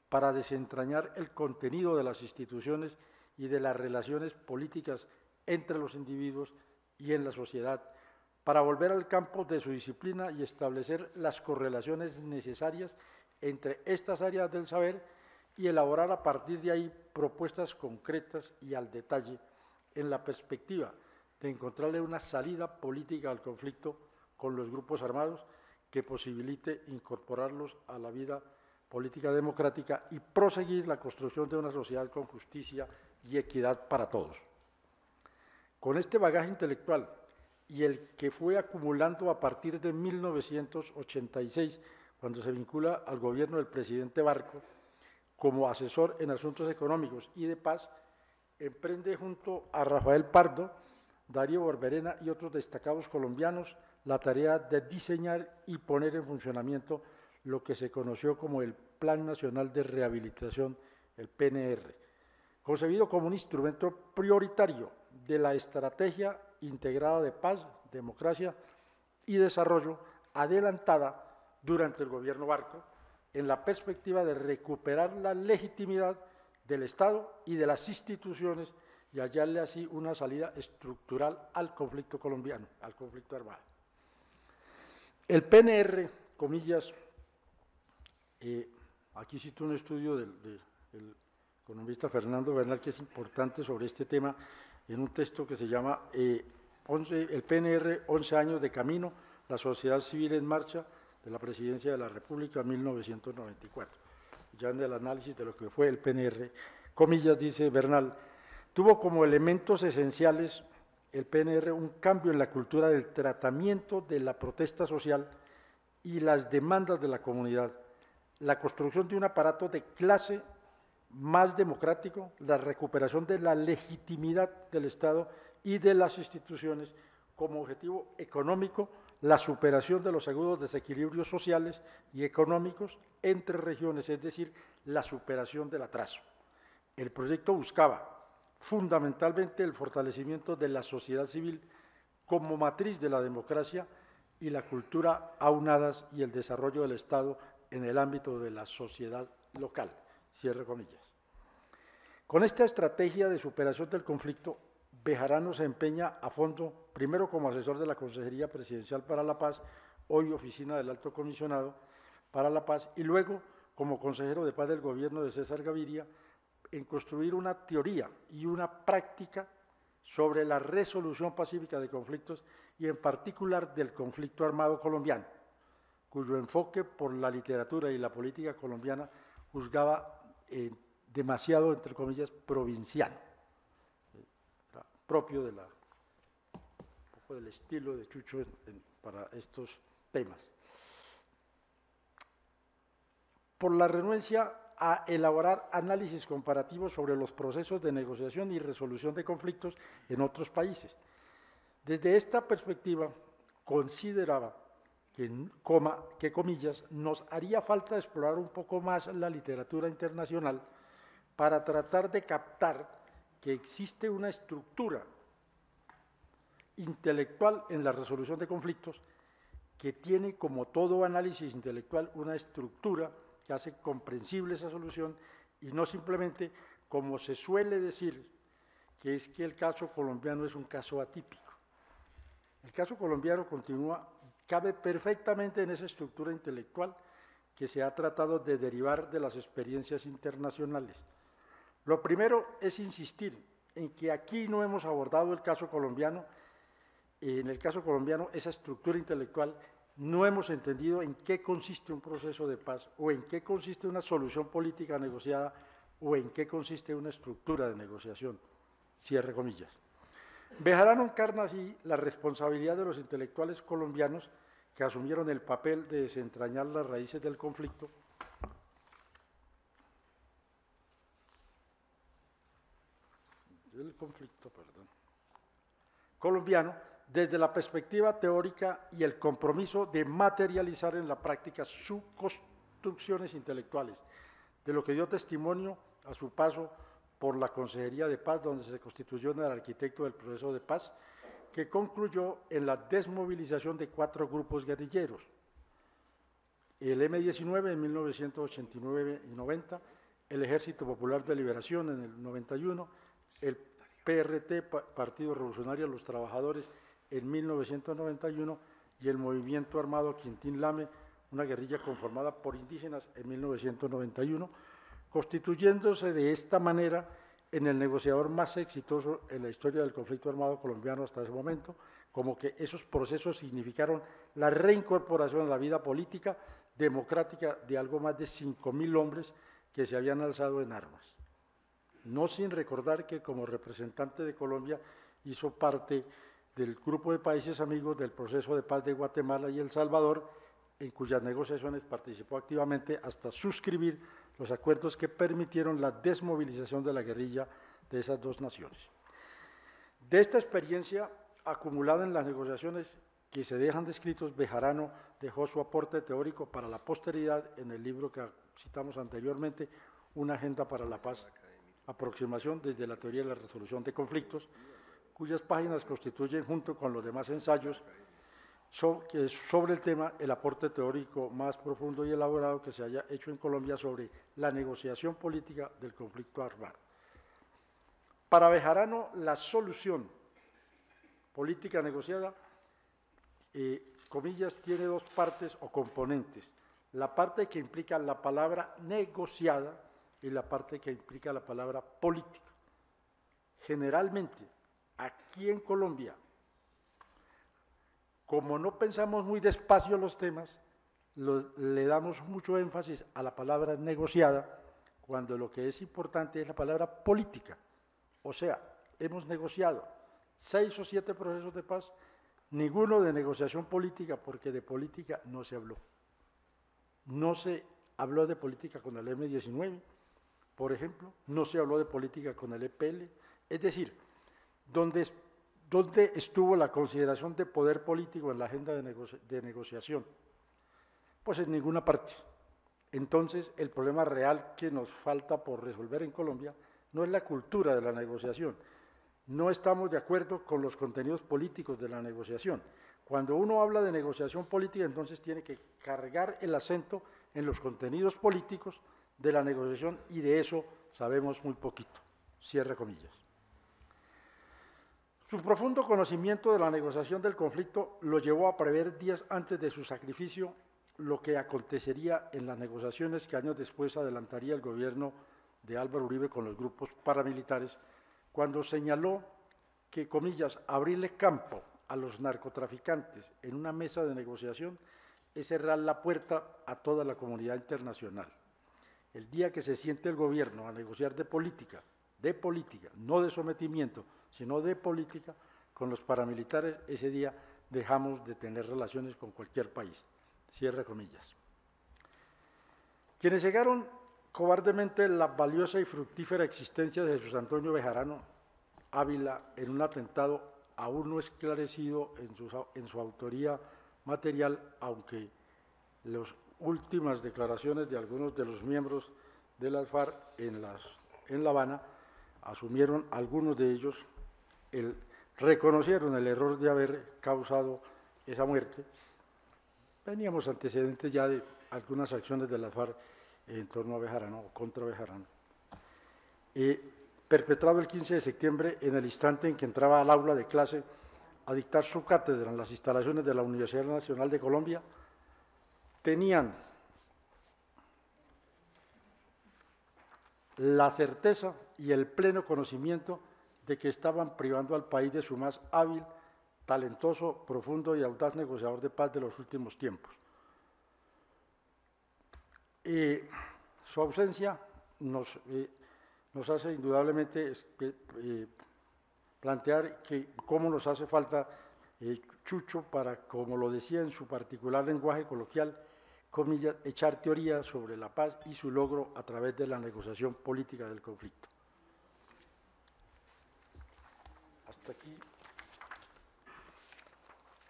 para desentrañar el contenido de las instituciones y de las relaciones políticas entre los individuos y en la sociedad, para volver al campo de su disciplina y establecer las correlaciones necesarias entre estas áreas del saber y elaborar a partir de ahí propuestas concretas y al detalle en la perspectiva de encontrarle una salida política al conflicto con los grupos armados que posibilite incorporarlos a la vida política democrática y proseguir la construcción de una sociedad con justicia y equidad para todos. Con este bagaje intelectual y el que fue acumulando a partir de 1986, cuando se vincula al gobierno del presidente Barco como asesor en asuntos económicos y de paz, emprende junto a Rafael Pardo, Darío Barberena y otros destacados colombianos la tarea de diseñar y poner en funcionamiento lo que se conoció como el Plan Nacional de Rehabilitación, el PNR, concebido como un instrumento prioritario de la estrategia integrada de paz, democracia y desarrollo adelantada durante el gobierno Barco, en la perspectiva de recuperar la legitimidad del Estado y de las instituciones y hallarle así una salida estructural al conflicto colombiano, al conflicto armado. El PNR, comillas, aquí cito un estudio del economista Fernando Bernal, que es importante sobre este tema, en un texto que se llama el PNR, 11 años de camino, la sociedad civil en marcha, de la Presidencia de la República, 1994. Ya en el análisis de lo que fue el PNR, comillas, dice Bernal, tuvo como elementos esenciales el PNR un cambio en la cultura del tratamiento de la protesta social y las demandas de la comunidad, la construcción de un aparato de clase más democrático, la recuperación de la legitimidad del Estado y de las instituciones como objetivo económico, la superación de los agudos desequilibrios sociales y económicos entre regiones, es decir, la superación del atraso. El proyecto buscaba fundamentalmente el fortalecimiento de la sociedad civil como matriz de la democracia y la cultura aunadas y el desarrollo del Estado en el ámbito de la sociedad local. Cierre comillas. Con esta estrategia de superación del conflicto, Bejarano se empeña a fondo, primero como asesor de la Consejería Presidencial para la Paz, hoy Oficina del Alto Comisionado para la Paz, y luego como consejero de paz del gobierno de César Gaviria, en construir una teoría y una práctica sobre la resolución pacífica de conflictos y en particular del conflicto armado colombiano, cuyo enfoque por la literatura y la política colombiana juzgaba demasiado, entre comillas, provinciano, propio de un poco del estilo de Chucho para estos temas. Por la renuencia a elaborar análisis comparativos sobre los procesos de negociación y resolución de conflictos en otros países. Desde esta perspectiva, consideraba que, comillas, nos haría falta explorar un poco más la literatura internacional para tratar de captar que existe una estructura intelectual en la resolución de conflictos que tiene, como todo análisis intelectual, una estructura que hace comprensible esa solución y no simplemente, como se suele decir, que es que el caso colombiano es un caso atípico. El caso colombiano cabe perfectamente en esa estructura intelectual que se ha tratado de derivar de las experiencias internacionales. Lo primero es insistir en que aquí no hemos abordado el caso colombiano. En el caso colombiano, esa estructura intelectual, no hemos entendido en qué consiste un proceso de paz, o en qué consiste una solución política negociada, o en qué consiste una estructura de negociación. Cierre comillas. Bejarano encarna así la responsabilidad de los intelectuales colombianos que asumieron el papel de desentrañar las raíces del conflicto colombiano desde la perspectiva teórica y el compromiso de materializar en la práctica sus construcciones intelectuales, de lo que dio testimonio a su paso por la Consejería de Paz, donde se constituyó en el arquitecto del proceso de paz, que concluyó en la desmovilización de 4 grupos guerrilleros, el M-19 en 1989 y 90, el Ejército Popular de Liberación en el 91, el PRT, Partido Revolucionario de los Trabajadores, en 1991, y el Movimiento Armado Quintín Lame, una guerrilla conformada por indígenas, en 1991, constituyéndose de esta manera en el negociador más exitoso en la historia del conflicto armado colombiano hasta ese momento, como que esos procesos significaron la reincorporación a la vida política democrática de algo más de 5.000 hombres que se habían alzado en armas. No sin recordar que como representante de Colombia hizo parte del grupo de países amigos del proceso de paz de Guatemala y El Salvador, en cuyas negociaciones participó activamente hasta suscribir los acuerdos que permitieron la desmovilización de la guerrilla de esas 2 naciones. De esta experiencia acumulada en las negociaciones que se dejan descritos, Bejarano dejó su aporte teórico para la posteridad en el libro que citamos anteriormente, Una agenda para la paz, aproximación desde la teoría de la resolución de conflictos, cuyas páginas constituyen, junto con los demás ensayos, sobre el tema, el aporte teórico más profundo y elaborado que se haya hecho en Colombia sobre la negociación política del conflicto armado. Para Bejarano, la solución política negociada, comillas, tiene 2 partes o componentes. La parte que implica la palabra negociada y la parte que implica la palabra política. Generalmente, aquí en Colombia, como no pensamos muy despacio los temas, le damos mucho énfasis a la palabra negociada, cuando lo que es importante es la palabra política. O sea, hemos negociado 6 o 7 procesos de paz, ninguno de negociación política, porque de política no se habló. No se habló de política con el M-19, por ejemplo, no se habló de política con el EPL, es decir, ¿dónde estuvo la consideración de poder político en la agenda de negociación? Pues en ninguna parte. Entonces, el problema real que nos falta por resolver en Colombia no es la cultura de la negociación. No estamos de acuerdo con los contenidos políticos de la negociación. Cuando uno habla de negociación política, entonces tiene que cargar el acento en los contenidos políticos de la negociación, y de eso sabemos muy poquito. Cierre comillas. Su profundo conocimiento de la negociación del conflicto lo llevó a prever días antes de su sacrificio lo que acontecería en las negociaciones que años después adelantaría el gobierno de Álvaro Uribe con los grupos paramilitares, cuando señaló que, comillas, abrirle campo a los narcotraficantes en una mesa de negociación es cerrar la puerta a toda la comunidad internacional. El día que se siente el gobierno a negociar de política, no de sometimiento, sino de política, con los paramilitares, ese día dejamos de tener relaciones con cualquier país. Cierre comillas. Quienes llegaron cobardemente la valiosa y fructífera existencia de Jesús Antonio Bejarano Ávila en un atentado aún no esclarecido en su autoría material, aunque las últimas declaraciones de algunos de los miembros de las FARC en La Habana asumieron, algunos de ellos, reconocieron el error de haber causado esa muerte. Teníamos antecedentes ya de algunas acciones de la FARC en torno a Bejarano o contra Bejarano. Perpetrado el 15 de septiembre, en el instante en que entraba al aula de clase a dictar su cátedra en las instalaciones de la Universidad Nacional de Colombia, tenían la certeza y el pleno conocimiento de que estaban privando al país de su más hábil, talentoso, profundo y audaz negociador de paz de los últimos tiempos. Su ausencia nos hace indudablemente plantear cómo nos hace falta Chucho para, como lo decía en su particular lenguaje coloquial, comillas, echar teoría sobre la paz y su logro a través de la negociación política del conflicto. Hasta aquí.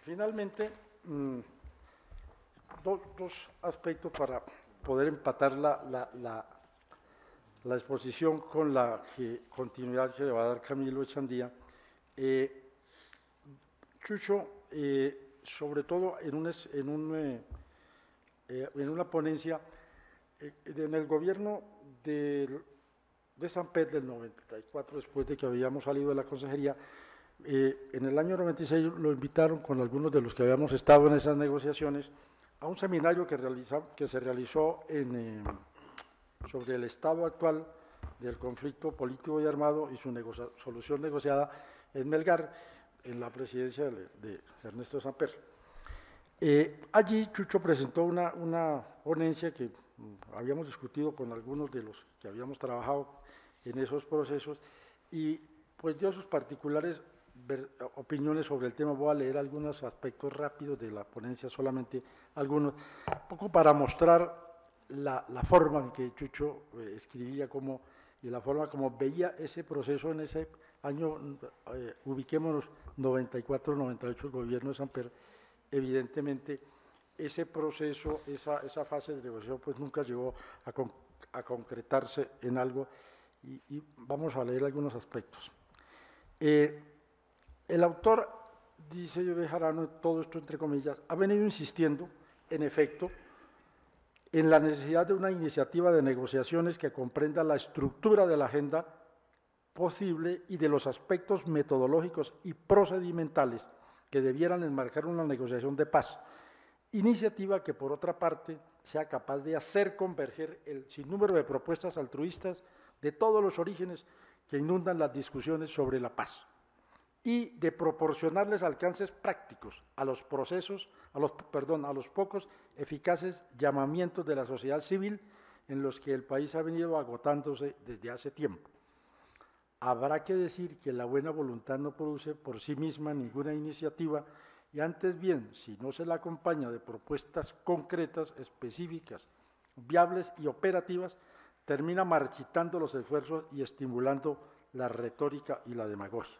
Finalmente, dos aspectos para poder empatar la exposición con la continuidad que le va a dar Camilo Echandía. Chucho, sobre todo en una ponencia, en el gobierno de Samper del 94, después de que habíamos salido de la consejería, en el año 96 lo invitaron con algunos de los que habíamos estado en esas negociaciones a un seminario que se realizó sobre el estado actual del conflicto político y armado y su solución negociada en Melgar, en la presidencia de Ernesto Samper. Allí Chucho presentó una ponencia que habíamos discutido con algunos de los que habíamos trabajado en esos procesos, y pues dio sus particulares opiniones sobre el tema. Voy a leer algunos aspectos rápidos de la ponencia, solamente algunos, un poco para mostrar la forma en que Chucho escribía y la forma como veía ese proceso en ese año, ubiquémonos 94-98, el gobierno de Samper. Evidentemente ese proceso, esa fase de negociación pues nunca llegó a concretarse en algo, y vamos a leer algunos aspectos. El autor, dice Bejarano, todo esto entre comillas, ha venido insistiendo, en efecto, en la necesidad de una iniciativa de negociaciones que comprenda la estructura de la agenda posible y de los aspectos metodológicos y procedimentales que debieran enmarcar una negociación de paz. Iniciativa que, por otra parte, sea capaz de hacer converger el sinnúmero de propuestas altruistas de todos los orígenes que inundan las discusiones sobre la paz. y de proporcionarles alcances prácticos a los pocos eficaces llamamientos de la sociedad civil en los que el país ha venido agotándose desde hace tiempo. Habrá que decir que la buena voluntad no produce por sí misma ninguna iniciativa y antes bien, si no se la acompaña de propuestas concretas, específicas, viables y operativas, termina marchitando los esfuerzos y estimulando la retórica y la demagogia.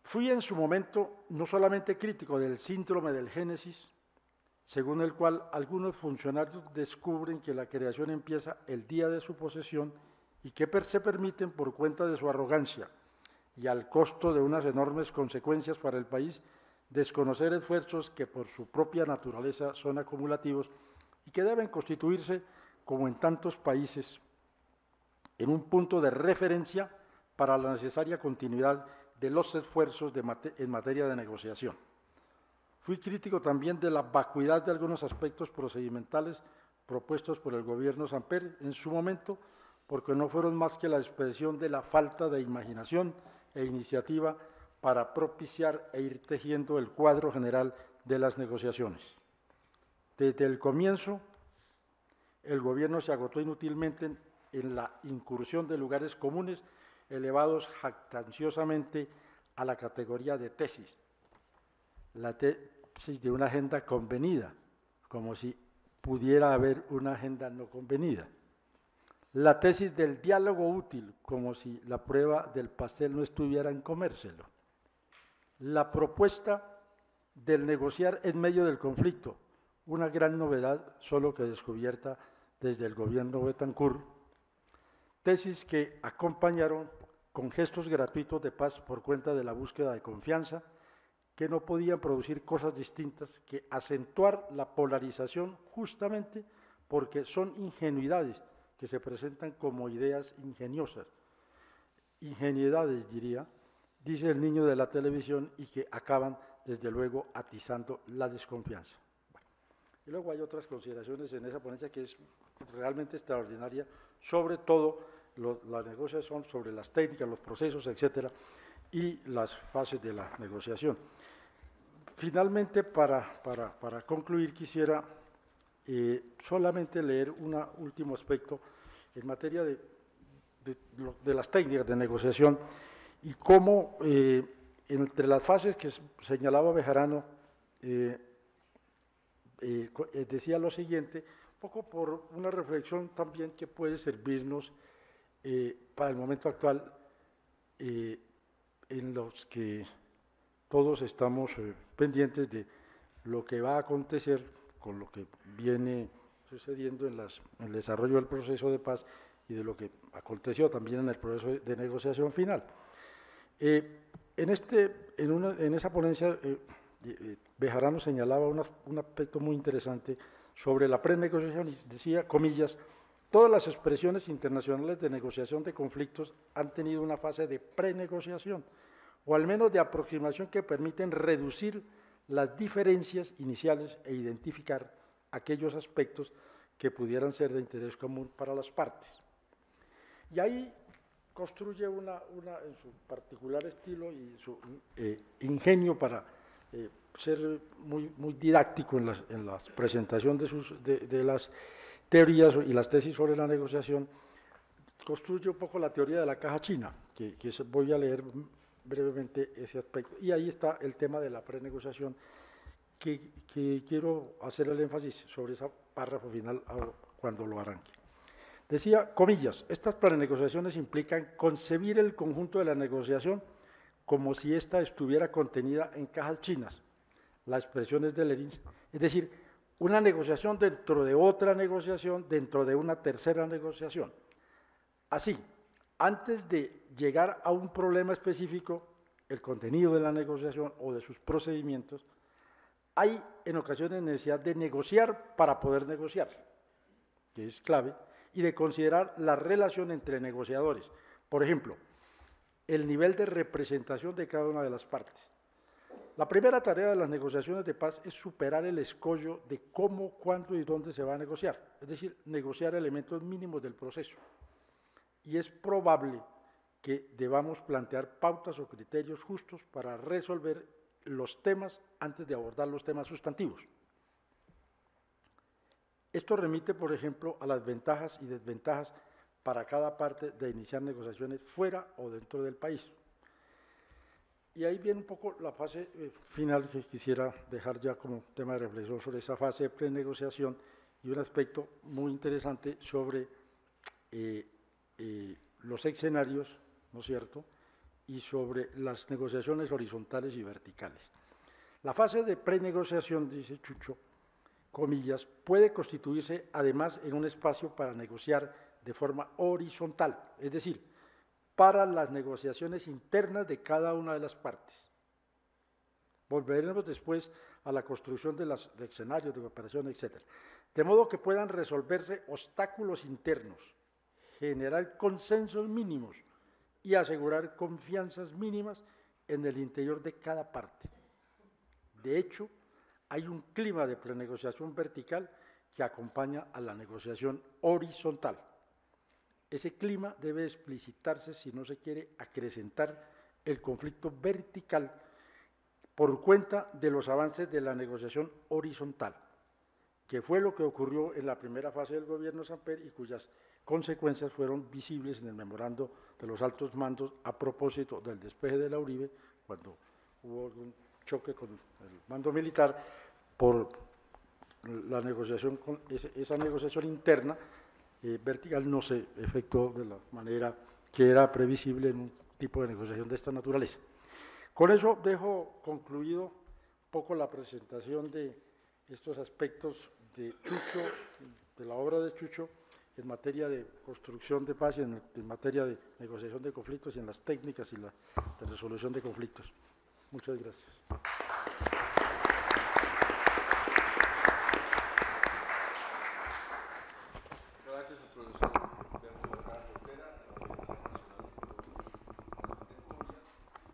Fui en su momento no solamente crítico del síndrome del Génesis, según el cual algunos funcionarios descubren que la creación empieza el día de su posesión y que se permiten, por cuenta de su arrogancia y al costo de unas enormes consecuencias para el país, desconocer esfuerzos que por su propia naturaleza son acumulativos y que deben constituirse, como en tantos países, en un punto de referencia para la necesaria continuidad de los esfuerzos en materia de negociación. Fui crítico también de la vacuidad de algunos aspectos procedimentales propuestos por el gobierno Samper en su momento, porque no fueron más que la expresión de la falta de imaginación e iniciativa para propiciar e ir tejiendo el cuadro general de las negociaciones. Desde el comienzo, el gobierno se agotó inútilmente en la incursión de lugares comunes elevados jactanciosamente a la categoría de tesis. La tesis de una agenda convenida, como si pudiera haber una agenda no convenida. La tesis del diálogo útil, como si la prueba del pastel no estuviera en comérselo. La propuesta del negociar en medio del conflicto, una gran novedad, solo que descubierta desde el gobierno Betancur. Tesis que acompañaron con gestos gratuitos de paz por cuenta de la búsqueda de confianza, que no podían producir cosas distintas que acentuar la polarización justamente porque son ingenuidades que se presentan como ideas ingeniosas. Ingenuidades, diría, dice el niño de la televisión, y que acaban, desde luego, atizando la desconfianza. Bueno, y luego hay otras consideraciones en esa ponencia que es realmente extraordinaria, sobre todo la negociación, sobre las técnicas, los procesos, etcétera, y las fases de la negociación. Finalmente, para concluir, quisiera solamente leer un último aspecto en materia de las técnicas de negociación y cómo entre las fases que señalaba Bejarano decía lo siguiente, un poco por una reflexión también que puede servirnos para el momento actual en los que todos estamos pendientes de lo que va a acontecer con lo que viene sucediendo en el desarrollo del proceso de paz y de lo que aconteció también en el proceso de negociación final. En esa ponencia, Bejarano señalaba un aspecto muy interesante sobre la prenegociación y decía, comillas, todas las expresiones internacionales de negociación de conflictos han tenido una fase de prenegociación, o al menos de aproximación que permiten reducir las diferencias iniciales e identificar aquellos aspectos que pudieran ser de interés común para las partes. Y ahí construye en su particular estilo y su ingenio para ser muy didáctico en la presentación de las teorías y las tesis sobre la negociación, construye un poco la teoría de la caja china, que voy a leer brevemente ese aspecto. Y ahí está el tema de la prenegociación, que quiero hacer el énfasis sobre ese párrafo final cuando lo arranque. Decía, comillas, estas prenegociaciones implican concebir el conjunto de la negociación como si ésta estuviera contenida en cajas chinas. La expresión es de Lenin, es decir, una negociación dentro de otra negociación, dentro de una tercera negociación. Así, antes de llegar a un problema específico, el contenido de la negociación o de sus procedimientos, hay en ocasiones necesidad de negociar para poder negociar, que es clave, y de considerar la relación entre negociadores. Por ejemplo, el nivel de representación de cada una de las partes. La primera tarea de las negociaciones de paz es superar el escollo de cómo, cuándo y dónde se va a negociar, es decir, negociar elementos mínimos del proceso. Y es probable que debamos plantear pautas o criterios justos para resolver los temas antes de abordar los temas sustantivos. Esto remite, por ejemplo, a las ventajas y desventajas para cada parte de iniciar negociaciones fuera o dentro del país. Y ahí viene un poco la fase final que quisiera dejar ya como tema de reflexión sobre esa fase de prenegociación y un aspecto muy interesante sobre los escenarios, ¿no es cierto?, y sobre las negociaciones horizontales y verticales. La fase de prenegociación, dice Chucho, comillas, puede constituirse además en un espacio para negociar de forma horizontal, es decir, para las negociaciones internas de cada una de las partes. Volveremos después a la construcción de escenarios de cooperación, etc. De modo que puedan resolverse obstáculos internos, generar consensos mínimos y asegurar confianzas mínimas en el interior de cada parte. De hecho, hay un clima de prenegociación vertical que acompaña a la negociación horizontal. Ese clima debe explicitarse si no se quiere acrecentar el conflicto vertical por cuenta de los avances de la negociación horizontal, que fue lo que ocurrió en la primera fase del gobierno Samper y cuyas consecuencias fueron visibles en el memorando de los altos mandos a propósito del despeje de la Uribe, cuando hubo un choque con el mando militar por la negociación, esa negociación interna vertical no se efectuó de la manera que era previsible en un tipo de negociación de esta naturaleza. Con eso dejo concluido un poco la presentación de estos aspectos de Chucho, de la obra de Chucho, en materia de construcción de paz y en materia de negociación de conflictos y en las técnicas y de resolución de conflictos. Muchas gracias. Gracias al profesor Bernardo Ortega, de la Universidad Nacional de Colombia,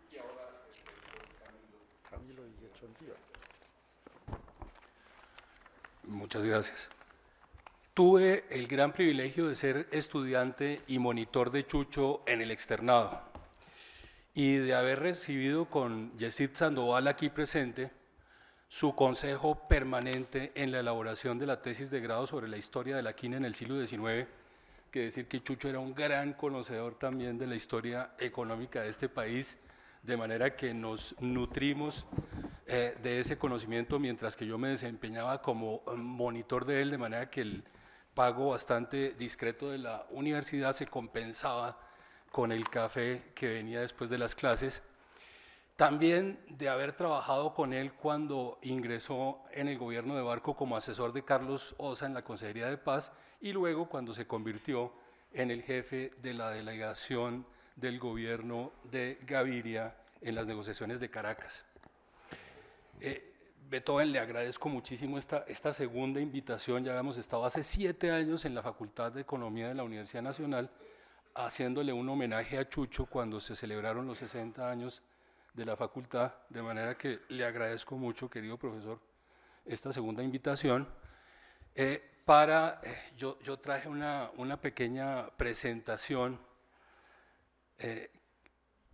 y ahora el profesor Camilo y Gerson Díaz. Muchas gracias. Tuve el gran privilegio de ser estudiante y monitor de Chucho en el externado y de haber recibido con Yesid Sandoval aquí presente su consejo permanente en la elaboración de la tesis de grado sobre la historia de la quina en el siglo XIX, que decir que Chucho era un gran conocedor también de la historia económica de este país, de manera que nos nutrimos de ese conocimiento mientras que yo me desempeñaba como monitor de él, de manera que el pago bastante discreto de la universidad se compensaba con el café que venía después de las clases. También de haber trabajado con él cuando ingresó en el gobierno de Barco como asesor de Carlos Osa en la Consejería de Paz y luego cuando se convirtió en el jefe de la delegación del gobierno de Gaviria en las negociaciones de Caracas. Beethoven, le agradezco muchísimo esta segunda invitación. Ya habíamos estado hace 7 años en la Facultad de Economía de la Universidad Nacional haciéndole un homenaje a Chucho cuando se celebraron los 60 años de la facultad, de manera que le agradezco mucho, querido profesor, esta segunda invitación. Yo traje una pequeña presentación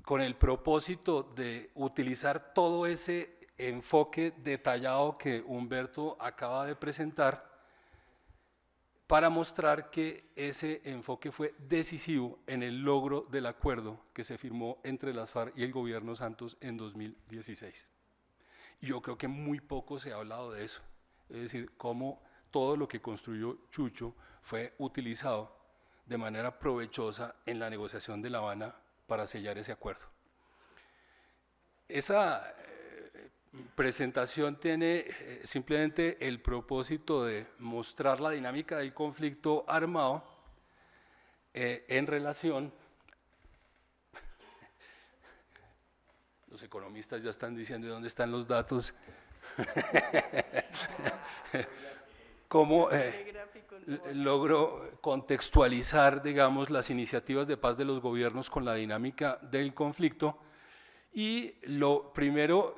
con el propósito de utilizar todo ese enfoque detallado que Humberto acaba de presentar para mostrar que ese enfoque fue decisivo en el logro del acuerdo que se firmó entre las FARC y el gobierno Santos en 2016. Y yo creo que muy poco se ha hablado de eso, es decir, cómo todo lo que construyó Chucho fue utilizado de manera provechosa en la negociación de La Habana para sellar ese acuerdo. Esa presentación tiene simplemente el propósito de mostrar la dinámica del conflicto armado en relación, los economistas ya están diciendo dónde están los datos, cómo logro contextualizar, digamos, las iniciativas de paz de los gobiernos con la dinámica del conflicto. Y lo primero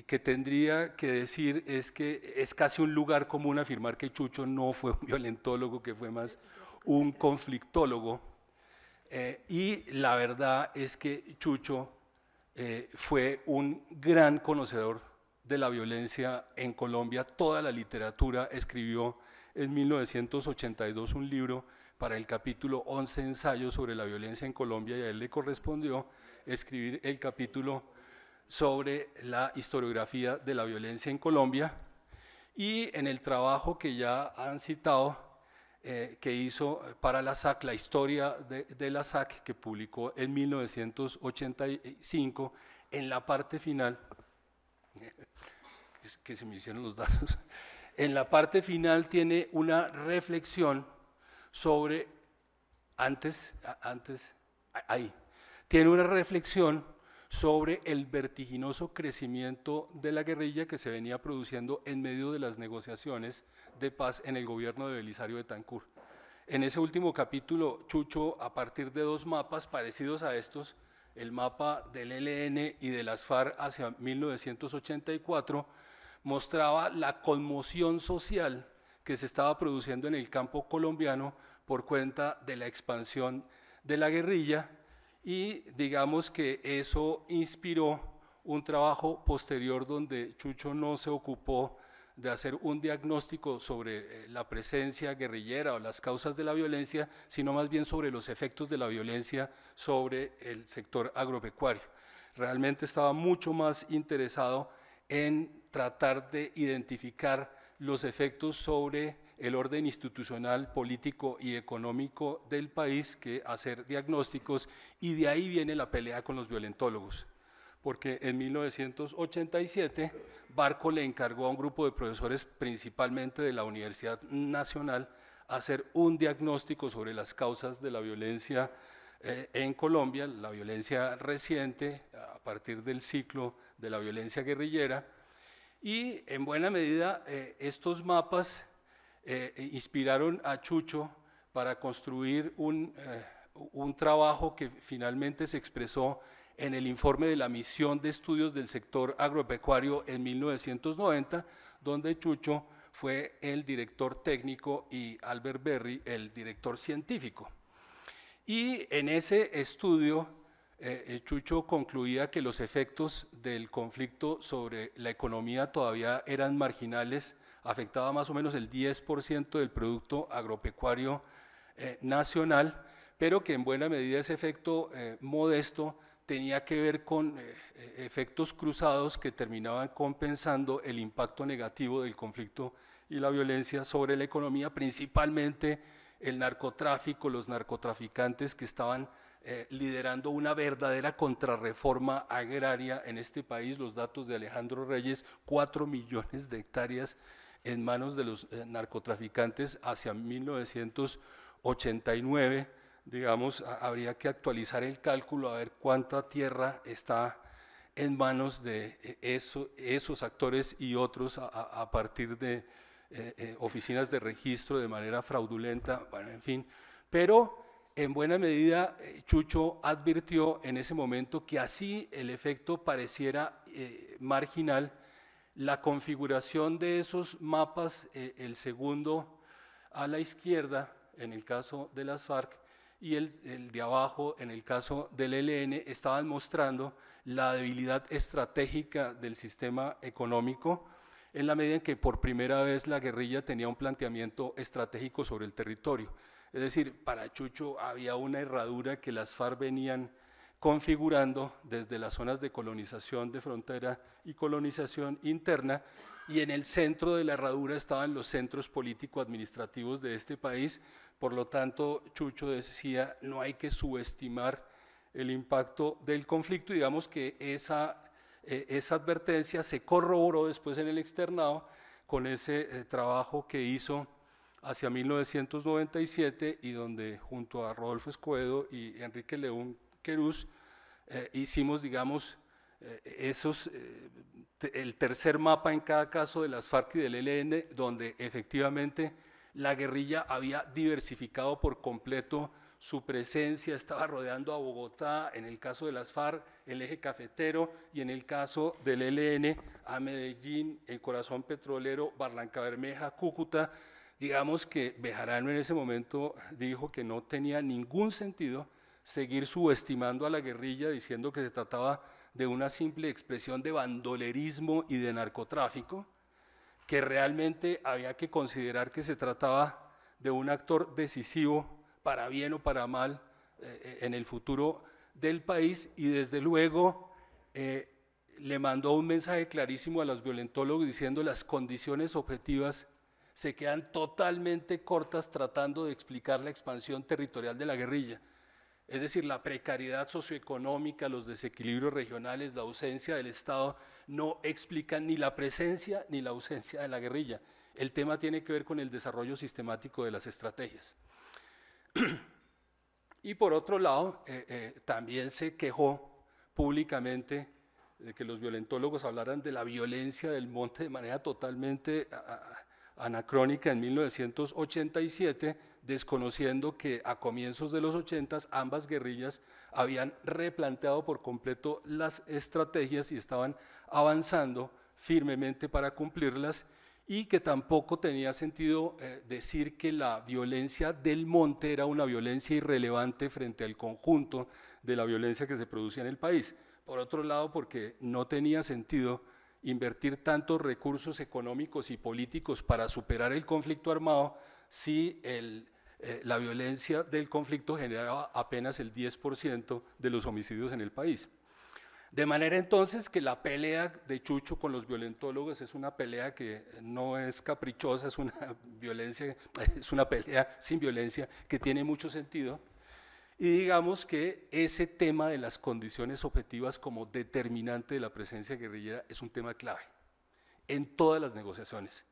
que tendría que decir es que es casi un lugar común afirmar que Chucho no fue un violentólogo, que fue más un conflictólogo, Y la verdad es que Chucho fue un gran conocedor de la violencia en Colombia. Toda la literatura escribió en 1982 un libro para el capítulo 11 ensayos sobre la violencia en Colombia, y a él le correspondió escribir el capítulo sobre la historiografía de la violencia en Colombia. Y en el trabajo que ya han citado, que hizo para la SAC, la historia de la SAC, que publicó en 1985, en la parte final, que se me hicieron los datos, en la parte final tiene una reflexión sobre, tiene una reflexión sobre el vertiginoso crecimiento de la guerrilla que se venía produciendo en medio de las negociaciones de paz en el gobierno de Belisario Betancur. En ese último capítulo, Chucho, a partir de dos mapas parecidos a estos, el mapa del ELN y de las FARC hacia 1984, mostraba la conmoción social que se estaba produciendo en el campo colombiano por cuenta de la expansión de la guerrilla, y digamos que eso inspiró un trabajo posterior donde Chucho no se ocupó de hacer un diagnóstico sobre la presencia guerrillera o las causas de la violencia, sino más bien sobre los efectos de la violencia sobre el sector agropecuario. Realmente estaba mucho más interesado en tratar de identificar los efectos sobre el orden institucional, político y económico del país que hacer diagnósticos, y de ahí viene la pelea con los violentólogos, porque en 1987 Barco le encargó a un grupo de profesores, principalmente de la Universidad Nacional, hacer un diagnóstico sobre las causas de la violencia en Colombia, la violencia reciente, a partir del ciclo de la violencia guerrillera, y en buena medida estos mapas inspiraron a Chucho para construir un trabajo que finalmente se expresó en el informe de la Misión de Estudios del Sector Agropecuario en 1990, donde Chucho fue el director técnico y Albert Berry el director científico. Y en ese estudio, Chucho concluía que los efectos del conflicto sobre la economía todavía eran marginales, afectaba más o menos el 10% del producto agropecuario nacional, pero que en buena medida ese efecto modesto tenía que ver con efectos cruzados que terminaban compensando el impacto negativo del conflicto y la violencia sobre la economía, principalmente el narcotráfico, los narcotraficantes que estaban liderando una verdadera contrarreforma agraria en este país. Los datos de Alejandro Reyes: 4 millones de hectáreas en manos de los narcotraficantes hacia 1989. Digamos, habría que actualizar el cálculo a ver cuánta tierra está en manos de esos actores y otros a partir de oficinas de registro de manera fraudulenta, bueno, en fin. Pero en buena medida Chucho advirtió en ese momento que así el efecto pareciera marginal, la configuración de esos mapas, el segundo a la izquierda en el caso de las FARC y el de abajo en el caso del ELN, estaban mostrando la debilidad estratégica del sistema económico, en la medida en que por primera vez la guerrilla tenía un planteamiento estratégico sobre el territorio. Es decir, para Chucho había una herradura que las FARC venían configurando desde las zonas de colonización de frontera y colonización interna, y en el centro de la herradura estaban los centros político-administrativos de este país. Por lo tanto, Chucho decía, no hay que subestimar el impacto del conflicto. Digamos que esa advertencia se corroboró después en el externado con ese trabajo que hizo hacia 1997, y donde junto a Rodolfo Escobedo y Enrique León Querús hicimos, digamos, el tercer mapa en cada caso de las FARC y del ELN, donde efectivamente la guerrilla había diversificado por completo su presencia, estaba rodeando a Bogotá, en el caso de las FARC, el eje cafetero, y en el caso del ELN, a Medellín, el corazón petrolero, Barranca Bermeja, Cúcuta. Digamos que Bejarano en ese momento dijo que no tenía ningún sentido seguir subestimando a la guerrilla diciendo que se trataba de una simple expresión de bandolerismo y de narcotráfico, que realmente había que considerar que se trataba de un actor decisivo para bien o para mal en el futuro del país, y desde luego le mandó un mensaje clarísimo a los violentólogos diciendo las condiciones objetivas se quedan totalmente cortas tratando de explicar la expansión territorial de la guerrilla. Es decir, la precariedad socioeconómica, los desequilibrios regionales, la ausencia del Estado no explican ni la presencia ni la ausencia de la guerrilla. El tema tiene que ver con el desarrollo sistemático de las estrategias. Y por otro lado, también se quejó públicamente de que los violentólogos hablaran de la violencia del monte de manera totalmente anacrónica en 1987, desconociendo que a comienzos de los 80 ambas guerrillas habían replanteado por completo las estrategias y estaban avanzando firmemente para cumplirlas, y que tampoco tenía sentido decir que la violencia del monte era una violencia irrelevante frente al conjunto de la violencia que se producía en el país. Por otro lado, porque no tenía sentido invertir tantos recursos económicos y políticos para superar el conflicto armado si la violencia del conflicto generaba apenas el 10% de los homicidios en el país. De manera entonces que la pelea de Chucho con los violentólogos es una pelea que no es caprichosa, es una pelea sin violencia que tiene mucho sentido. Y digamos que ese tema de las condiciones objetivas como determinante de la presencia guerrillera es un tema clave en todas las negociaciones.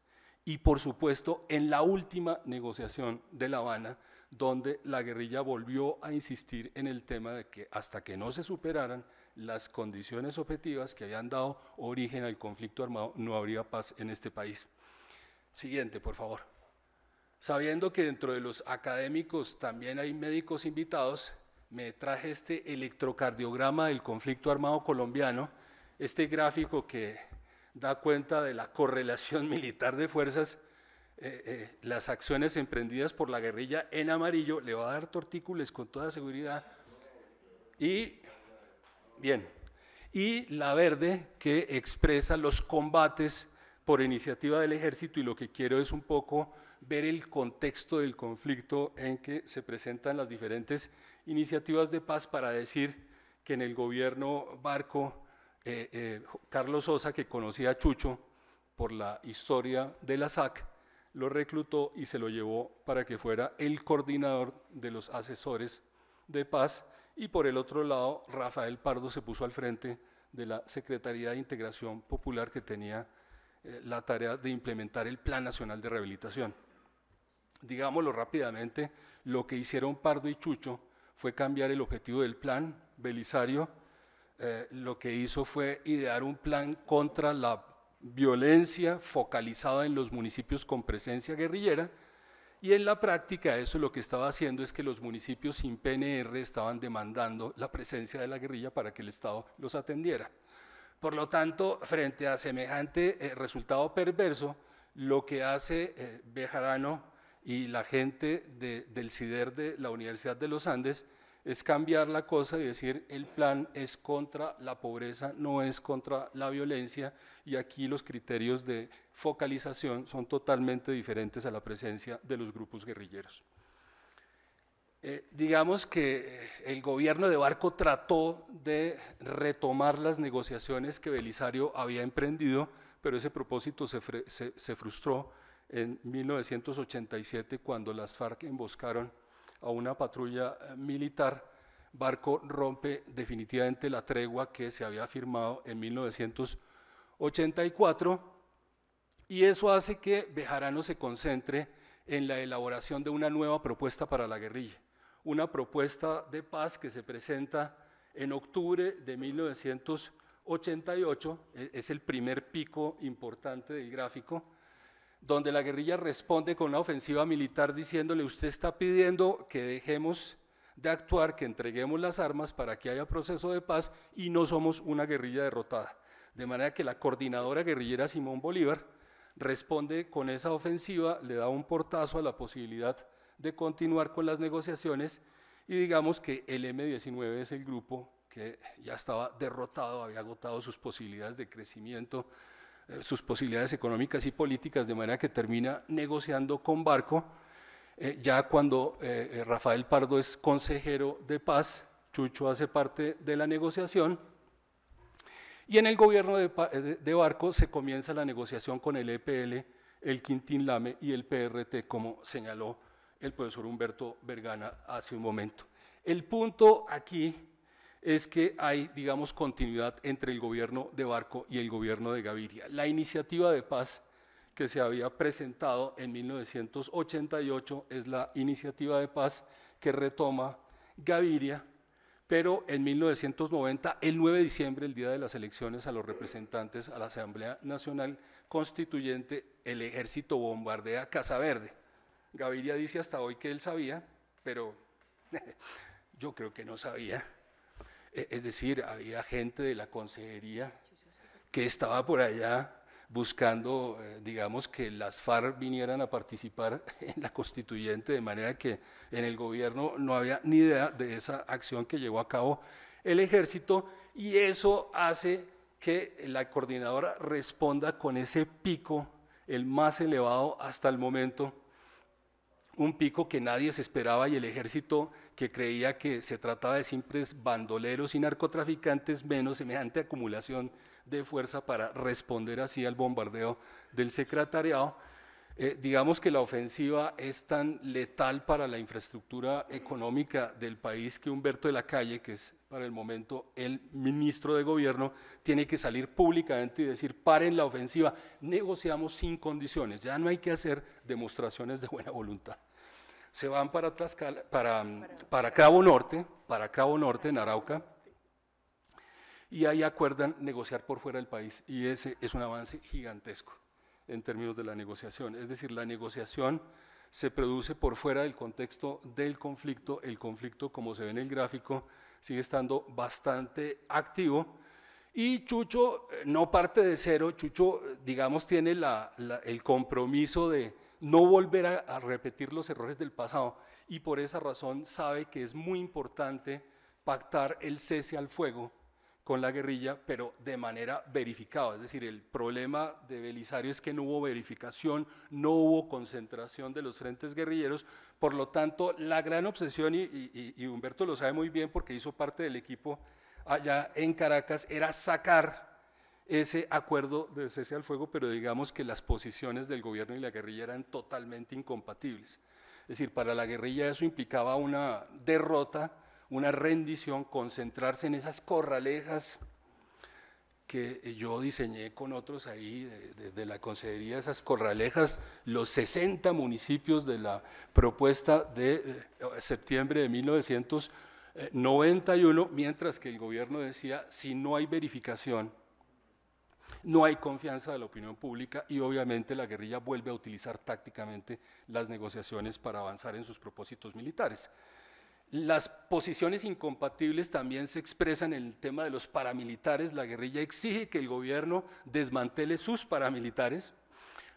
Y por supuesto en la última negociación de La Habana, donde la guerrilla volvió a insistir en el tema de que hasta que no se superaran las condiciones objetivas que habían dado origen al conflicto armado, no habría paz en este país. Siguiente, por favor. Sabiendo que dentro de los académicos también hay médicos invitados, me traje este electrocardiograma del conflicto armado colombiano, este gráfico que da cuenta de la correlación militar de fuerzas, las acciones emprendidas por la guerrilla en amarillo, le va a dar tortícolis con toda seguridad, y bien, y la verde que expresa los combates por iniciativa del ejército, y lo que quiero es un poco ver el contexto del conflicto en que se presentan las diferentes iniciativas de paz para decir que en el gobierno Barco, Carlos Sosa, que conocía a Chucho por la historia de la SAC, lo reclutó y se lo llevó para que fuera el coordinador de los asesores de paz, y por el otro lado Rafael Pardo se puso al frente de la Secretaría de Integración Popular, que tenía la tarea de implementar el Plan Nacional de Rehabilitación. Digámoslo rápidamente, lo que hicieron Pardo y Chucho fue cambiar el objetivo del plan. Belisario lo que hizo fue idear un plan contra la violencia focalizada en los municipios con presencia guerrillera, y en la práctica eso lo que estaba haciendo es que los municipios sin PNR estaban demandando la presencia de la guerrilla para que el Estado los atendiera. Por lo tanto, frente a semejante resultado perverso, lo que hace Bejarano y la gente del CIDER de la Universidad de los Andes es cambiar la cosa y decir el plan es contra la pobreza, no es contra la violencia, y aquí los criterios de focalización son totalmente diferentes a la presencia de los grupos guerrilleros. Digamos que el gobierno de Barco trató de retomar las negociaciones que Belisario había emprendido, pero ese propósito se frustró en 1987 cuando las FARC emboscaron a una patrulla militar. Barco rompe definitivamente la tregua que se había firmado en 1984, y eso hace que Bejarano se concentre en la elaboración de una nueva propuesta para la guerrilla, una propuesta de paz que se presenta en octubre de 1988, es el primer pico importante del gráfico, donde la guerrilla responde con una ofensiva militar diciéndole: usted está pidiendo que dejemos de actuar, que entreguemos las armas para que haya proceso de paz, y no somos una guerrilla derrotada. De manera que la coordinadora guerrillera Simón Bolívar responde con esa ofensiva, le da un portazo a la posibilidad de continuar con las negociaciones, y digamos que el M-19 es el grupo que ya estaba derrotado, había agotado sus posibilidades de crecimiento, sus posibilidades económicas y políticas, de manera que termina negociando con Barco. Ya cuando Rafael Pardo es consejero de paz, Chucho hace parte de la negociación, y en el gobierno de Barco se comienza la negociación con el EPL, el Quintín Lame y el PRT, como señaló el profesor Humberto Vergana hace un momento. El punto aquí es que hay, digamos, continuidad entre el gobierno de Barco y el gobierno de Gaviria. La iniciativa de paz que se había presentado en 1988 es la iniciativa de paz que retoma Gaviria, pero en 1990, el 9 de diciembre, el día de las elecciones a los representantes a la Asamblea Nacional Constituyente, el ejército bombardea Casa Verde. Gaviria dice hasta hoy que él sabía, pero yo creo que no sabía. Es decir, había gente de la consejería que estaba por allá buscando, digamos, que las FARC vinieran a participar en la constituyente, de manera que en el gobierno no había ni idea de esa acción que llevó a cabo el ejército, y eso hace que la coordinadora responda con ese pico, el más elevado hasta el momento, un pico que nadie se esperaba, y el ejército, que creía que se trataba de simples bandoleros y narcotraficantes, menos semejante acumulación de fuerza para responder así al bombardeo del secretariado. Digamos que la ofensiva es tan letal para la infraestructura económica del país que Humberto de la Calle, que es para el momento el ministro de gobierno, tiene que salir públicamente y decir: paren la ofensiva, negociamos sin condiciones, ya no hay que hacer demostraciones de buena voluntad. Se van para Cravo Norte, en Arauca, y ahí acuerdan negociar por fuera del país, y ese es un avance gigantesco en términos de la negociación. Es decir, la negociación se produce por fuera del contexto del conflicto. El conflicto, como se ve en el gráfico, sigue estando bastante activo, y Chucho no parte de cero. Chucho, digamos, tiene el compromiso de no volver a repetir los errores del pasado, y por esa razón sabe que es muy importante pactar el cese al fuego con la guerrilla, pero de manera verificada. Es decir, el problema de Belisario es que no hubo verificación, no hubo concentración de los frentes guerrilleros. Por lo tanto, la gran obsesión, y Humberto lo sabe muy bien porque hizo parte del equipo allá en Caracas, era sacar ese acuerdo de cese al fuego, pero digamos que las posiciones del gobierno y la guerrilla eran totalmente incompatibles. Es decir, para la guerrilla eso implicaba una derrota, una rendición, concentrarse en esas corralejas que yo diseñé con otros ahí de la consejería, esas corralejas, los 60 municipios de la propuesta de septiembre de 1991, mientras que el gobierno decía: si no hay verificación, no hay confianza de la opinión pública, y obviamente la guerrilla vuelve a utilizar tácticamente las negociaciones para avanzar en sus propósitos militares. Las posiciones incompatibles también se expresan en el tema de los paramilitares. La guerrilla exige que el gobierno desmantele sus paramilitares,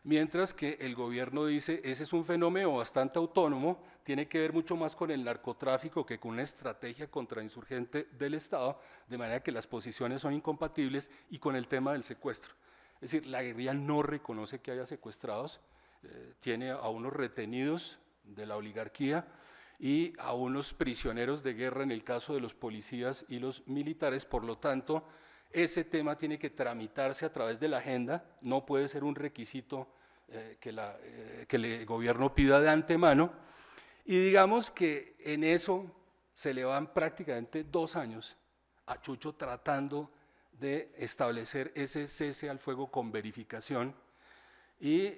mientras que el gobierno dice: ese es un fenómeno bastante autónomo, tiene que ver mucho más con el narcotráfico que con una estrategia contrainsurgente del Estado, de manera que las posiciones son incompatibles, y con el tema del secuestro. Es decir, la guerrilla no reconoce que haya secuestrados, tiene a unos retenidos de la oligarquía y a unos prisioneros de guerra en el caso de los policías y los militares. Por lo tanto, ese tema tiene que tramitarse a través de la agenda, no puede ser un requisito que el gobierno pida de antemano, y digamos que en eso se le van prácticamente 2 años a Chucho tratando de establecer ese cese al fuego con verificación, y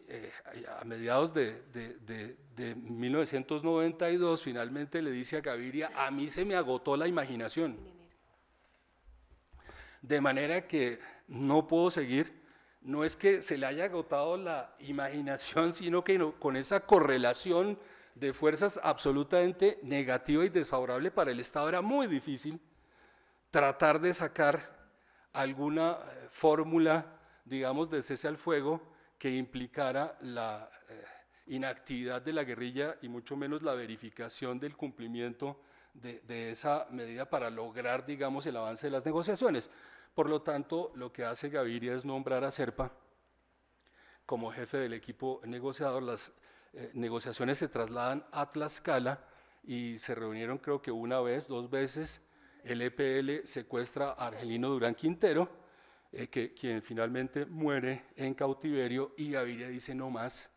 a mediados de 1992 finalmente le dice a Gaviria: a mí se me agotó la imaginación, de manera que no puedo seguir. No es que se le haya agotado la imaginación, sino que con esa correlación de fuerzas absolutamente negativa y desfavorable para el Estado era muy difícil tratar de sacar alguna fórmula, digamos, de cese al fuego que implicara la inactividad de la guerrilla y mucho menos la verificación del cumplimiento de esa medida para lograr, digamos, el avance de las negociaciones. Por lo tanto, lo que hace Gaviria es nombrar a Serpa como jefe del equipo negociador. Las negociaciones se trasladan a Tlaxcala y se reunieron creo que una vez, 2 veces. El EPL secuestra a Argelino Durán Quintero, quien finalmente muere en cautiverio, y Gaviria dice no más,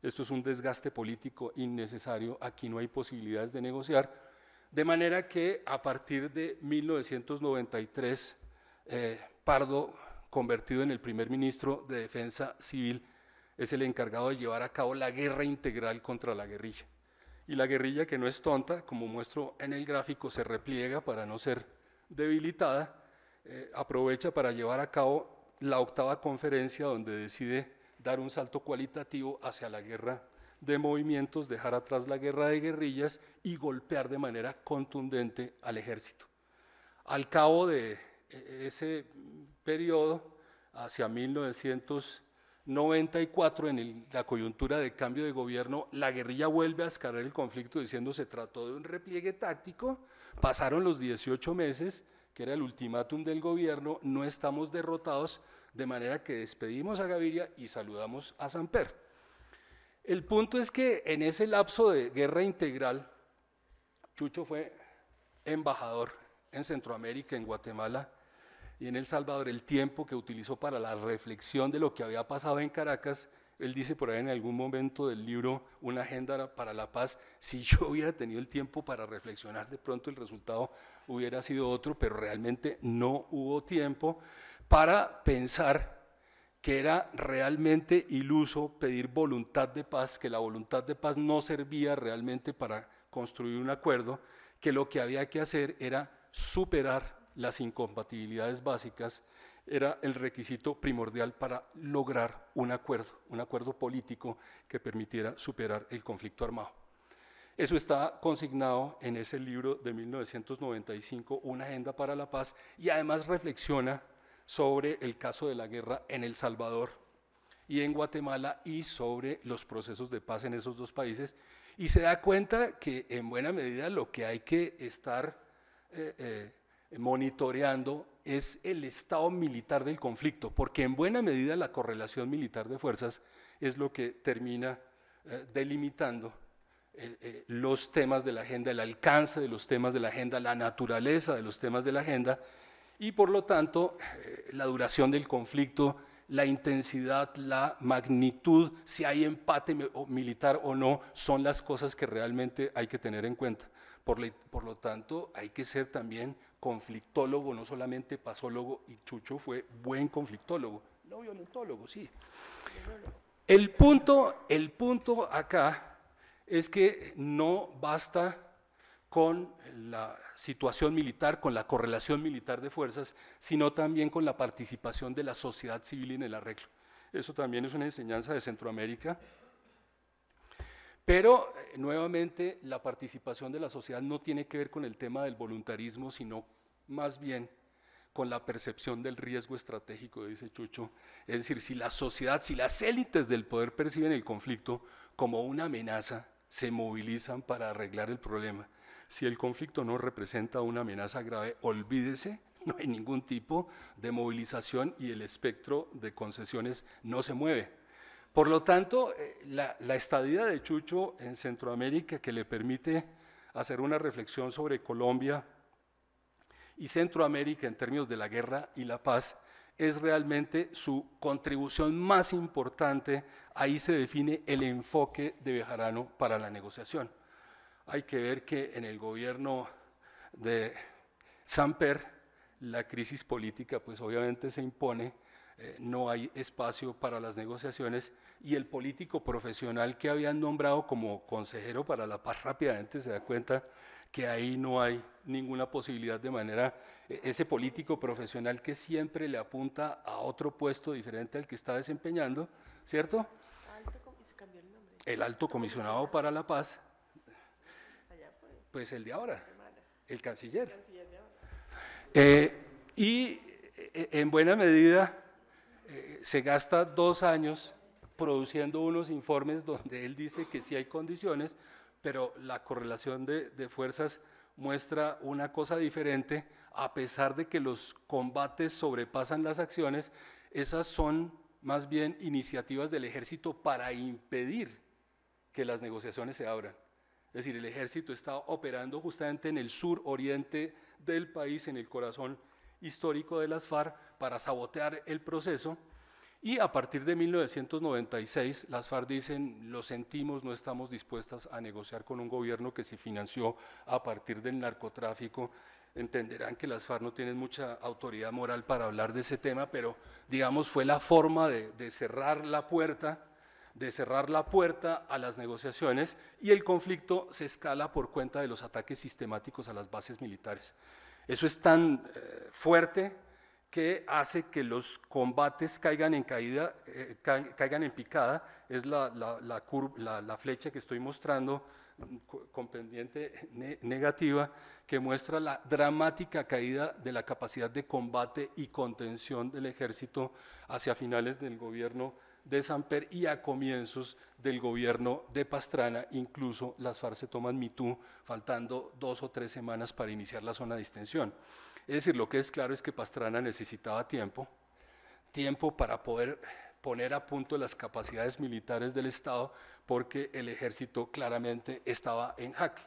esto es un desgaste político innecesario, aquí no hay posibilidades de negociar, de manera que a partir de 1993, Pardo, convertido en el primer ministro de Defensa Civil, es el encargado de llevar a cabo la guerra integral contra la guerrilla. Y la guerrilla, que no es tonta, como muestro en el gráfico, se repliega para no ser debilitada, aprovecha para llevar a cabo la 8ª conferencia, donde decide dar un salto cualitativo hacia la guerra de movimientos, dejar atrás la guerra de guerrillas y golpear de manera contundente al ejército. Al cabo de ese periodo, hacia 1994, en la coyuntura de cambio de gobierno, la guerrilla vuelve a escalar el conflicto diciendo se trató de un repliegue táctico, pasaron los 18 meses, que era el ultimátum del gobierno, no estamos derrotados, de manera que despedimos a Gaviria y saludamos a Samper. El punto es que en ese lapso de guerra integral, Chucho fue embajador en Centroamérica, en Guatemala y en El Salvador. El tiempo que utilizó para la reflexión de lo que había pasado en Caracas, él dice por ahí en algún momento del libro Una agenda para la paz, si yo hubiera tenido el tiempo para reflexionar, de pronto el resultado hubiera sido otro, pero realmente no hubo tiempo para pensar que era realmente iluso pedir voluntad de paz, que la voluntad de paz no servía realmente para construir un acuerdo, que lo que había que hacer era superar las incompatibilidades básicas, era el requisito primordial para lograr un acuerdo político que permitiera superar el conflicto armado. Eso está consignado en ese libro de 1995, Una agenda para la paz, y además reflexiona sobre el caso de la guerra en El Salvador y en Guatemala y sobre los procesos de paz en esos 2 países, y se da cuenta que en buena medida lo que hay que estar monitoreando es el estado militar del conflicto, porque en buena medida la correlación militar de fuerzas es lo que termina delimitando los temas de la agenda, el alcance de los temas de la agenda, la naturaleza de los temas de la agenda, y por lo tanto la duración del conflicto, la intensidad, la magnitud, si hay empate militar o no, son las cosas que realmente hay que tener en cuenta. Por lo tanto, hay que ser también conflictólogo, no solamente pasólogo, y Chucho fue buen conflictólogo, no violentólogo, sí. El punto acá es que no basta con la situación militar, con la correlación militar de fuerzas, sino también con la participación de la sociedad civil en el arreglo. Eso también es una enseñanza de Centroamérica. Pero, nuevamente, la participación de la sociedad no tiene que ver con el tema del voluntarismo, sino más bien con la percepción del riesgo estratégico, dice Chucho. Es decir, si la sociedad, si las élites del poder perciben el conflicto como una amenaza, se movilizan para arreglar el problema. Si el conflicto no representa una amenaza grave, olvídese, no hay ningún tipo de movilización y el espectro de concesiones no se mueve. Por lo tanto, la estadía de Chucho en Centroamérica, que le permite hacer una reflexión sobre Colombia y Centroamérica en términos de la guerra y la paz, es realmente su contribución más importante. Ahí se define el enfoque de Bejarano para la negociación. Hay que ver que en el gobierno de Samper la crisis política pues obviamente se impone, no hay espacio para las negociaciones, y el político profesional que habían nombrado como consejero para la paz rápidamente se da cuenta que ahí no hay ninguna posibilidad, de manera, ese político profesional que siempre le apunta a otro puesto diferente al que está desempeñando, ¿cierto? Se cambió el nombre. El alto comisionado para la paz, pues el de ahora, el canciller. Y en buena medida se gasta 2 años produciendo unos informes donde él dice que sí hay condiciones, pero la correlación de fuerzas muestra una cosa diferente, a pesar de que los combates sobrepasan las acciones, esas son más bien iniciativas del ejército para impedir que las negociaciones se abran. Es decir, el ejército está operando justamente en el sur-oriente del país, en el corazón histórico de las FARC, para sabotear el proceso, y a partir de 1996 las FARC dicen: lo sentimos, no estamos dispuestas a negociar con un gobierno que se financió a partir del narcotráfico. Entenderán que las FARC no tienen mucha autoridad moral para hablar de ese tema, pero digamos fue la forma de cerrar la puerta, a las negociaciones, y el conflicto se escala por cuenta de los ataques sistemáticos a las bases militares. Eso es tan fuerte que hace que los combates caigan en picada. Es la flecha que estoy mostrando con pendiente negativa, que muestra la dramática caída de la capacidad de combate y contención del ejército hacia finales del gobierno de Samper y a comienzos del gobierno de Pastrana. Incluso las FARC se toman Mitú faltando 2 o 3 semanas para iniciar la zona de distensión. Es decir, lo que es claro es que Pastrana necesitaba tiempo para poder poner a punto las capacidades militares del Estado, porque el ejército claramente estaba en jaque.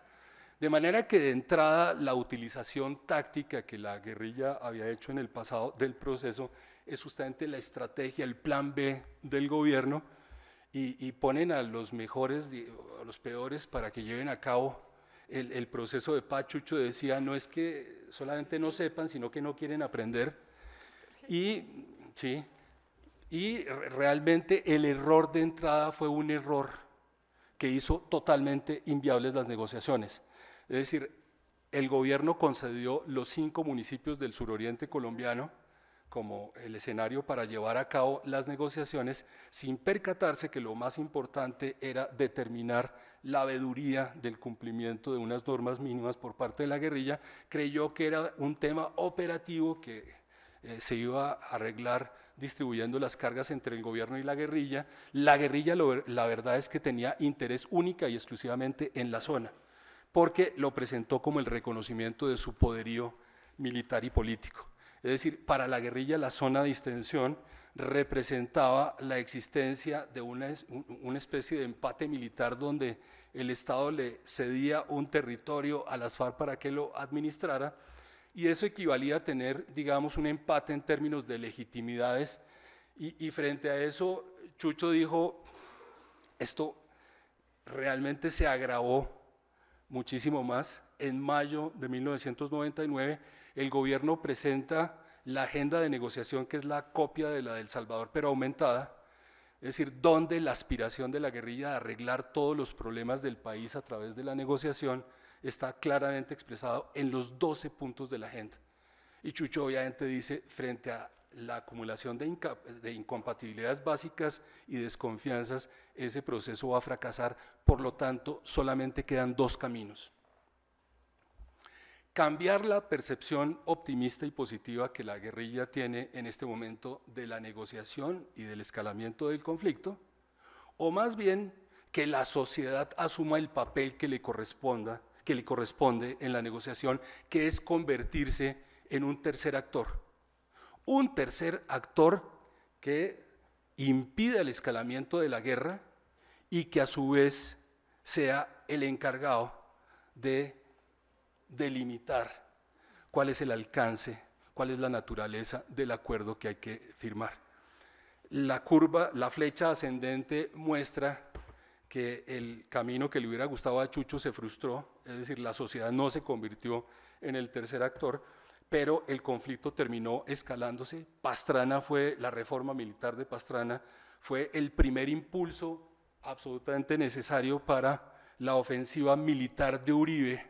De manera que de entrada la utilización táctica que la guerrilla había hecho en el pasado del proceso es justamente la estrategia, el plan B del gobierno, y ponen a los mejores, a los peores, para que lleven a cabo el proceso de paz. Chucho decía: no es que solamente no sepan, sino que no quieren aprender. Y realmente el error de entrada fue un error que hizo totalmente inviables las negociaciones. Es decir, el gobierno concedió los 5 municipios del suroriente colombiano como el escenario para llevar a cabo las negociaciones, sin percatarse que lo más importante era determinar la veeduría del cumplimiento de unas normas mínimas por parte de la guerrilla. Creyó que era un tema operativo que se iba a arreglar distribuyendo las cargas entre el gobierno y la guerrilla. La guerrilla, la verdad es que tenía interés única y exclusivamente en la zona, porque lo presentó como el reconocimiento de su poderío militar y político. Es decir, para la guerrilla la zona de distensión representaba la existencia de una especie de empate militar, donde el Estado le cedía un territorio a las FARC para que lo administrara, y eso equivalía a tener, digamos, un empate en términos de legitimidades, y frente a eso Chucho dijo: esto realmente se agravó muchísimo más. En mayo de 1999 el gobierno presenta la agenda de negociación, que es la copia de la de El Salvador pero aumentada, es decir, donde la aspiración de la guerrilla de arreglar todos los problemas del país a través de la negociación está claramente expresado en los 12 puntos de la agenda. Y Chucho obviamente dice: frente a la acumulación de incompatibilidades básicas y desconfianzas, ese proceso va a fracasar, por lo tanto solamente quedan 2 caminos. Cambiar la percepción optimista y positiva que la guerrilla tiene en este momento de la negociación y del escalamiento del conflicto, o más bien que la sociedad asuma el papel que le corresponde en la negociación, que es convertirse en un tercer actor. Un tercer actor que impida el escalamiento de la guerra y que a su vez sea el encargado de delimitar cuál es el alcance, cuál es la naturaleza del acuerdo que hay que firmar. La flecha ascendente muestra que el camino que le hubiera gustado a Chucho se frustró, es decir, la sociedad no se convirtió en el tercer actor, pero el conflicto terminó escalándose. La reforma militar de Pastrana fue el primer impulso absolutamente necesario para la ofensiva militar de Uribe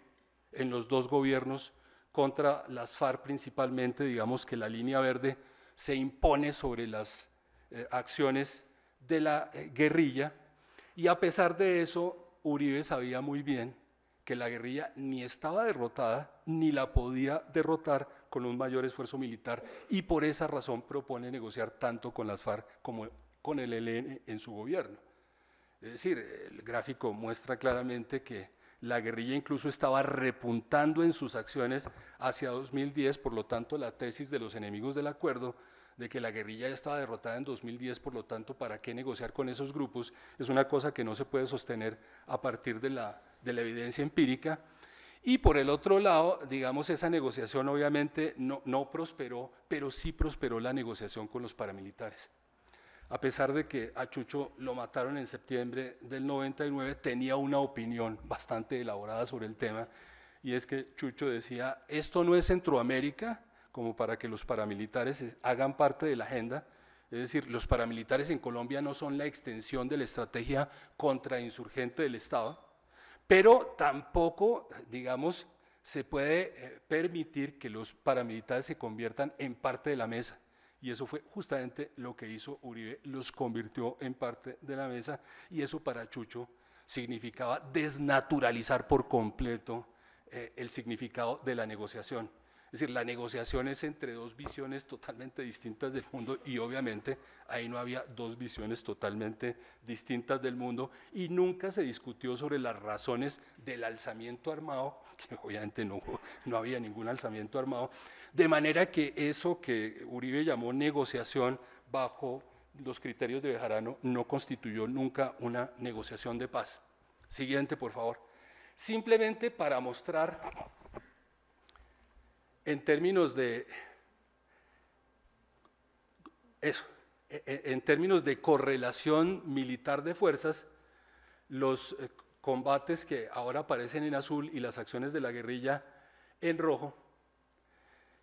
en los 2 gobiernos contra las FARC principalmente. Digamos que la línea verde se impone sobre las acciones de la guerrilla, y a pesar de eso Uribe sabía muy bien que la guerrilla ni estaba derrotada ni la podía derrotar con un mayor esfuerzo militar, y por esa razón propone negociar tanto con las FARC como con el ELN en su gobierno. Es decir, el gráfico muestra claramente que la guerrilla incluso estaba repuntando en sus acciones hacia 2010, por lo tanto la tesis de los enemigos del acuerdo de que la guerrilla ya estaba derrotada en 2010, por lo tanto, ¿para qué negociar con esos grupos? Es una cosa que no se puede sostener a partir de la evidencia empírica. Y por el otro lado, digamos, esa negociación obviamente no prosperó, pero sí prosperó la negociación con los paramilitares. A pesar de que a Chucho lo mataron en septiembre del 99, tenía una opinión bastante elaborada sobre el tema, y es que Chucho decía, esto no es Centroamérica, como para que los paramilitares hagan parte de la agenda, es decir, los paramilitares en Colombia no son la extensión de la estrategia contrainsurgente del Estado, pero tampoco, digamos, se puede permitir que los paramilitares se conviertan en parte de la mesa, y eso fue justamente lo que hizo Uribe, los convirtió en parte de la mesa, y eso para Chucho significaba desnaturalizar por completo el significado de la negociación. Es decir, la negociación es entre dos visiones totalmente distintas del mundo y obviamente ahí no había dos visiones totalmente distintas del mundo y nunca se discutió sobre las razones del alzamiento armado, que obviamente no había ningún alzamiento armado, de manera que eso que Uribe llamó negociación bajo los criterios de Bejarano no constituyó nunca una negociación de paz. Siguiente, por favor. Simplemente para mostrar en términos de eso, en términos de correlación militar de fuerzas, los combates que ahora aparecen en azul y las acciones de la guerrilla en rojo,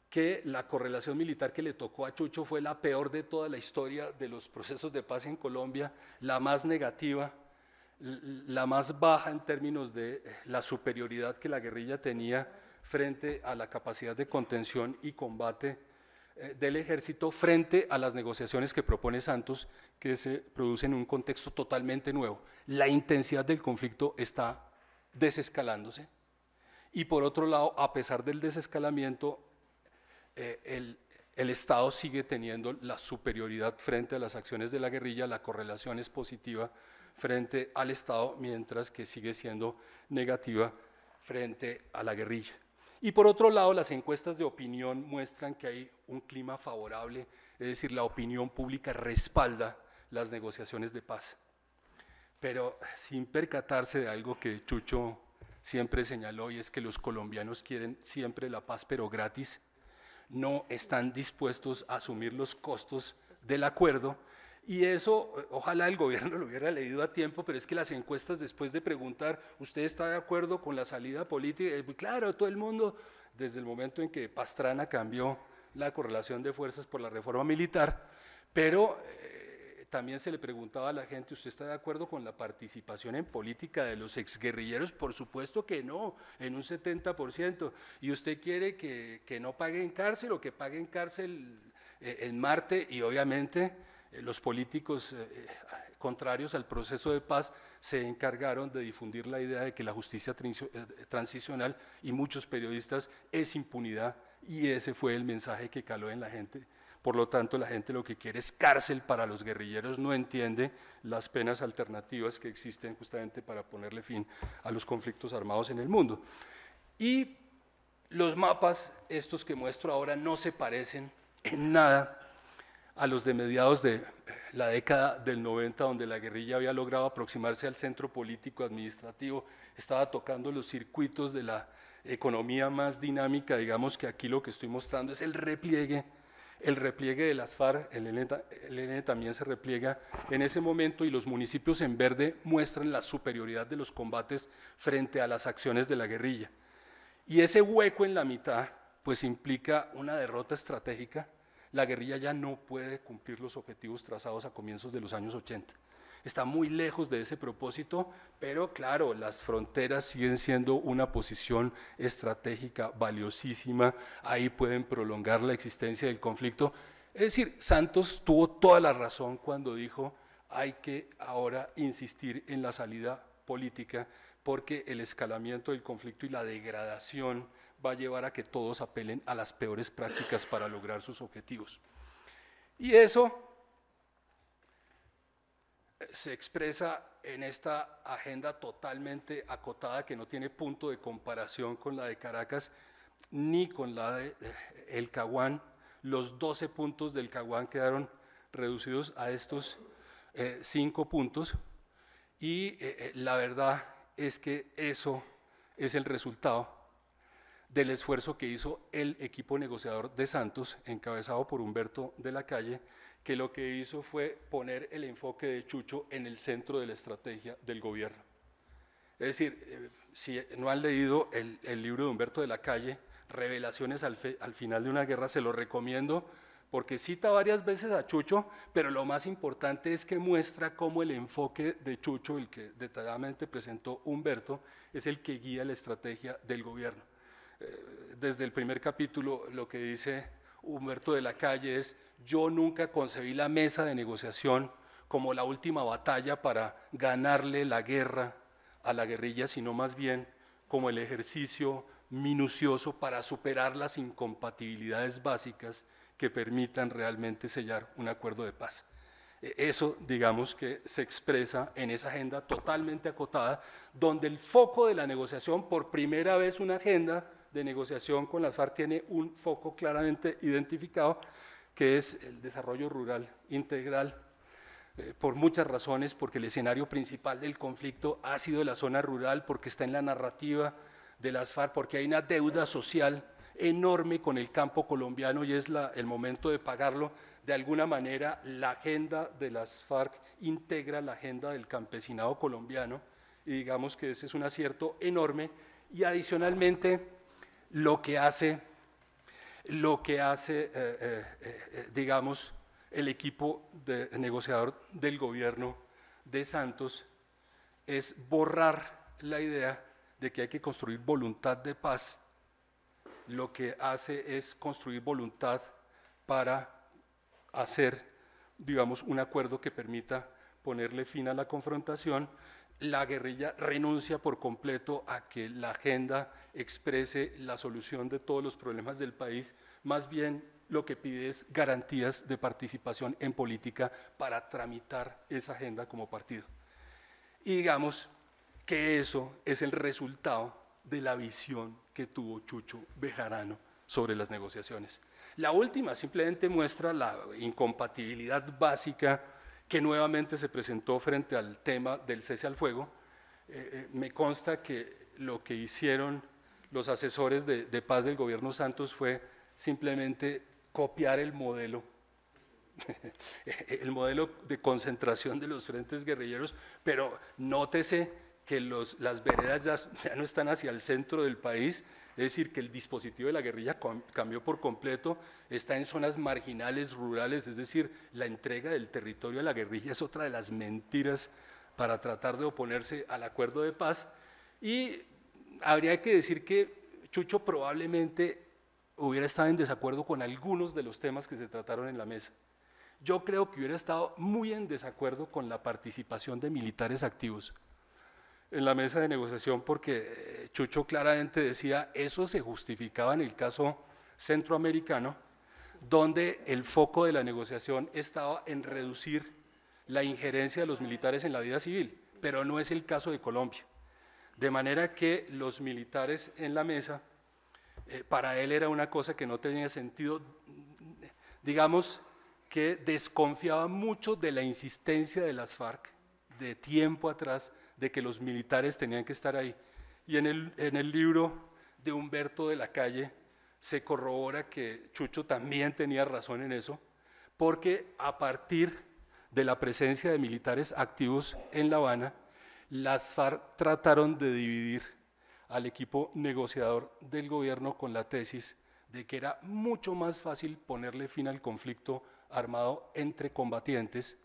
que la correlación militar que le tocó a Chucho fue la peor de toda la historia de los procesos de paz en Colombia, la más negativa, la más baja en términos de la superioridad que la guerrilla tenía frente a la capacidad de contención y combate del ejército frente a las negociaciones que propone Santos, que se producen en un contexto totalmente nuevo. La intensidad del conflicto está desescalándose y por otro lado, a pesar del desescalamiento, el Estado sigue teniendo la superioridad frente a las acciones de la guerrilla, la correlación es positiva frente al Estado, mientras que sigue siendo negativa frente a la guerrilla. Y por otro lado, las encuestas de opinión muestran que hay un clima favorable, es decir, la opinión pública respalda las negociaciones de paz. Pero sin percatarse de algo que Chucho siempre señaló, y es que los colombianos quieren siempre la paz, pero gratis, no están dispuestos a asumir los costos del acuerdo, y eso, ojalá el gobierno lo hubiera leído a tiempo, pero es que las encuestas después de preguntar, ¿usted está de acuerdo con la salida política? Claro, todo el mundo, desde el momento en que Pastrana cambió la correlación de fuerzas por la reforma militar, pero también se le preguntaba a la gente, ¿usted está de acuerdo con la participación en política de los exguerrilleros? Por supuesto que no, en un 70%. ¿Y usted quiere que no paguen cárcel o que paguen cárcel en Marte? Y obviamente los políticos contrarios al proceso de paz se encargaron de difundir la idea de que la justicia transicional y muchos periodistas es impunidad, y ese fue el mensaje que caló en la gente. Por lo tanto, la gente lo que quiere es cárcel para los guerrilleros, no entiende las penas alternativas que existen justamente para ponerle fin a los conflictos armados en el mundo. Y los mapas, estos que muestro ahora, no se parecen en nada a los de mediados de la década del 90, donde la guerrilla había logrado aproximarse al centro político administrativo, estaba tocando los circuitos de la economía más dinámica. Digamos que aquí lo que estoy mostrando es el repliegue de las FARC, el ELN también se repliega en ese momento, y los municipios en verde muestran la superioridad de los combates frente a las acciones de la guerrilla. Y ese hueco en la mitad pues implica una derrota estratégica. La guerrilla ya no puede cumplir los objetivos trazados a comienzos de los años 80. Está muy lejos de ese propósito, pero claro, las fronteras siguen siendo una posición estratégica valiosísima, ahí pueden prolongar la existencia del conflicto. Es decir, Santos tuvo toda la razón cuando dijo hay que ahora insistir en la salida política, porque el escalamiento del conflicto y la degradación va a llevar a que todos apelen a las peores prácticas para lograr sus objetivos. Y eso se expresa en esta agenda totalmente acotada que no tiene punto de comparación con la de Caracas ni con la de el Caguán. Los 12 puntos del Caguán quedaron reducidos a estos 5 puntos y la verdad es que eso es el resultado del esfuerzo que hizo el equipo negociador de Santos, encabezado por Humberto de la Calle, que lo que hizo fue poner el enfoque de Chucho en el centro de la estrategia del gobierno. Es decir, si no han leído el libro de Humberto de la Calle, Revelaciones al final de una guerra, se lo recomiendo porque cita varias veces a Chucho, pero lo más importante es que muestra cómo el enfoque de Chucho, el que detalladamente presentó Humberto, es el que guía la estrategia del gobierno. Desde el primer capítulo lo que dice Humberto de la Calle es: yo nunca concebí la mesa de negociación como la última batalla para ganarle la guerra a la guerrilla, sino más bien como el ejercicio minucioso para superar las incompatibilidades básicas que permitan realmente sellar un acuerdo de paz. Eso, digamos, que se expresa en esa agenda totalmente acotada, donde el foco de la negociación, por primera vez una agenda de negociación con las FARC tiene un foco claramente identificado, que es el desarrollo rural integral, por muchas razones, porque el escenario principal del conflicto ha sido la zona rural, porque está en la narrativa de las FARC, porque hay una deuda social enorme con el campo colombiano y es el momento de pagarlo. De alguna manera, la agenda de las FARC integra la agenda del campesinado colombiano y digamos que ese es un acierto enorme. Y adicionalmente, lo que hace digamos, el equipo negociador del gobierno de Santos es borrar la idea de que hay que construir voluntad de paz. Lo que hace es construir voluntad para hacer, digamos, un acuerdo que permita ponerle fin a la confrontación. La guerrilla renuncia por completo a que la agenda exprese la solución de todos los problemas del país, más bien lo que pide es garantías de participación en política para tramitar esa agenda como partido. Y digamos que eso es el resultado de la visión que tuvo Chucho Bejarano sobre las negociaciones. La última simplemente muestra la incompatibilidad básica que nuevamente se presentó frente al tema del cese al fuego. Me consta que lo que hicieron los asesores de paz del gobierno Santos fue simplemente copiar el modelo de concentración de los frentes guerrilleros, pero nótese que las veredas ya no están hacia el centro del país, es decir, que el dispositivo de la guerrilla cambió por completo, está en zonas marginales, rurales, es decir, la entrega del territorio a la guerrilla es otra de las mentiras para tratar de oponerse al acuerdo de paz. Y habría que decir que Chucho probablemente hubiera estado en desacuerdo con algunos de los temas que se trataron en la mesa. Yo creo que hubiera estado muy en desacuerdo con la participación de militares activos en la mesa de negociación, porque Chucho claramente decía eso se justificaba en el caso centroamericano, donde el foco de la negociación estaba en reducir la injerencia de los militares en la vida civil, pero no es el caso de Colombia. De manera que los militares en la mesa, para él era una cosa que no tenía sentido, digamos que desconfiaba mucho de la insistencia de las FARC de tiempo atrás, de que los militares tenían que estar ahí. Y en el libro de Humberto de la Calle se corrobora que Chucho también tenía razón en eso, porque a partir de la presencia de militares activos en La Habana, las FARC trataron de dividir al equipo negociador del gobierno con la tesis de que era mucho más fácil ponerle fin al conflicto armado entre combatientes,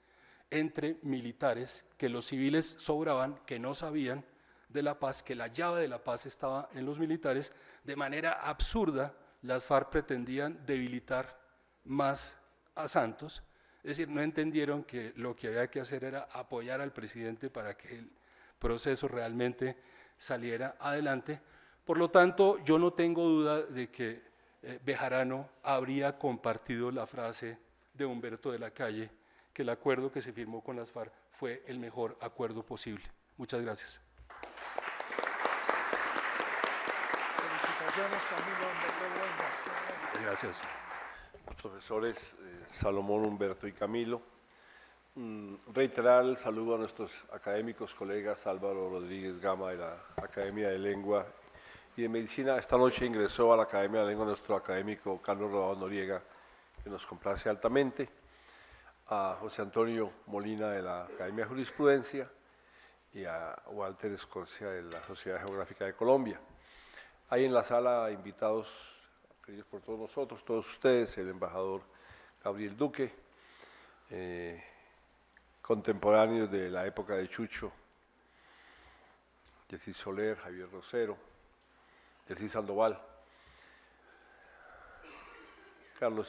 entre militares, que los civiles sobraban, que no sabían de la paz, que la llave de la paz estaba en los militares. De manera absurda, las FARC pretendían debilitar más a Santos, es decir, no entendieron que lo que había que hacer era apoyar al presidente para que el proceso realmente saliera adelante. Por lo tanto, yo no tengo duda de que Bejarano habría compartido la frase de Humberto de la Calle, que el acuerdo que se firmó con las FARC fue el mejor acuerdo posible. Muchas gracias. Felicitaciones, Camilo, hombre, qué bueno. Gracias. Los profesores Salomón, Humberto y Camilo. Reiterar el saludo a nuestros académicos, colegas Álvaro Rodríguez Gama de la Academia de Lengua y de Medicina. Esta noche ingresó a la Academia de Lengua nuestro académico Carlos Rodado Noriega, que nos complace altamente, a José Antonio Molina de la Academia de Jurisprudencia y a Walter Escorcia de la Sociedad Geográfica de Colombia. Hay en la sala invitados, queridos por todos nosotros, todos ustedes, el embajador Gabriel Duque, contemporáneos de la época de Chucho, Jessy Soler, Javier Rosero, Jessy Sandoval, Carlos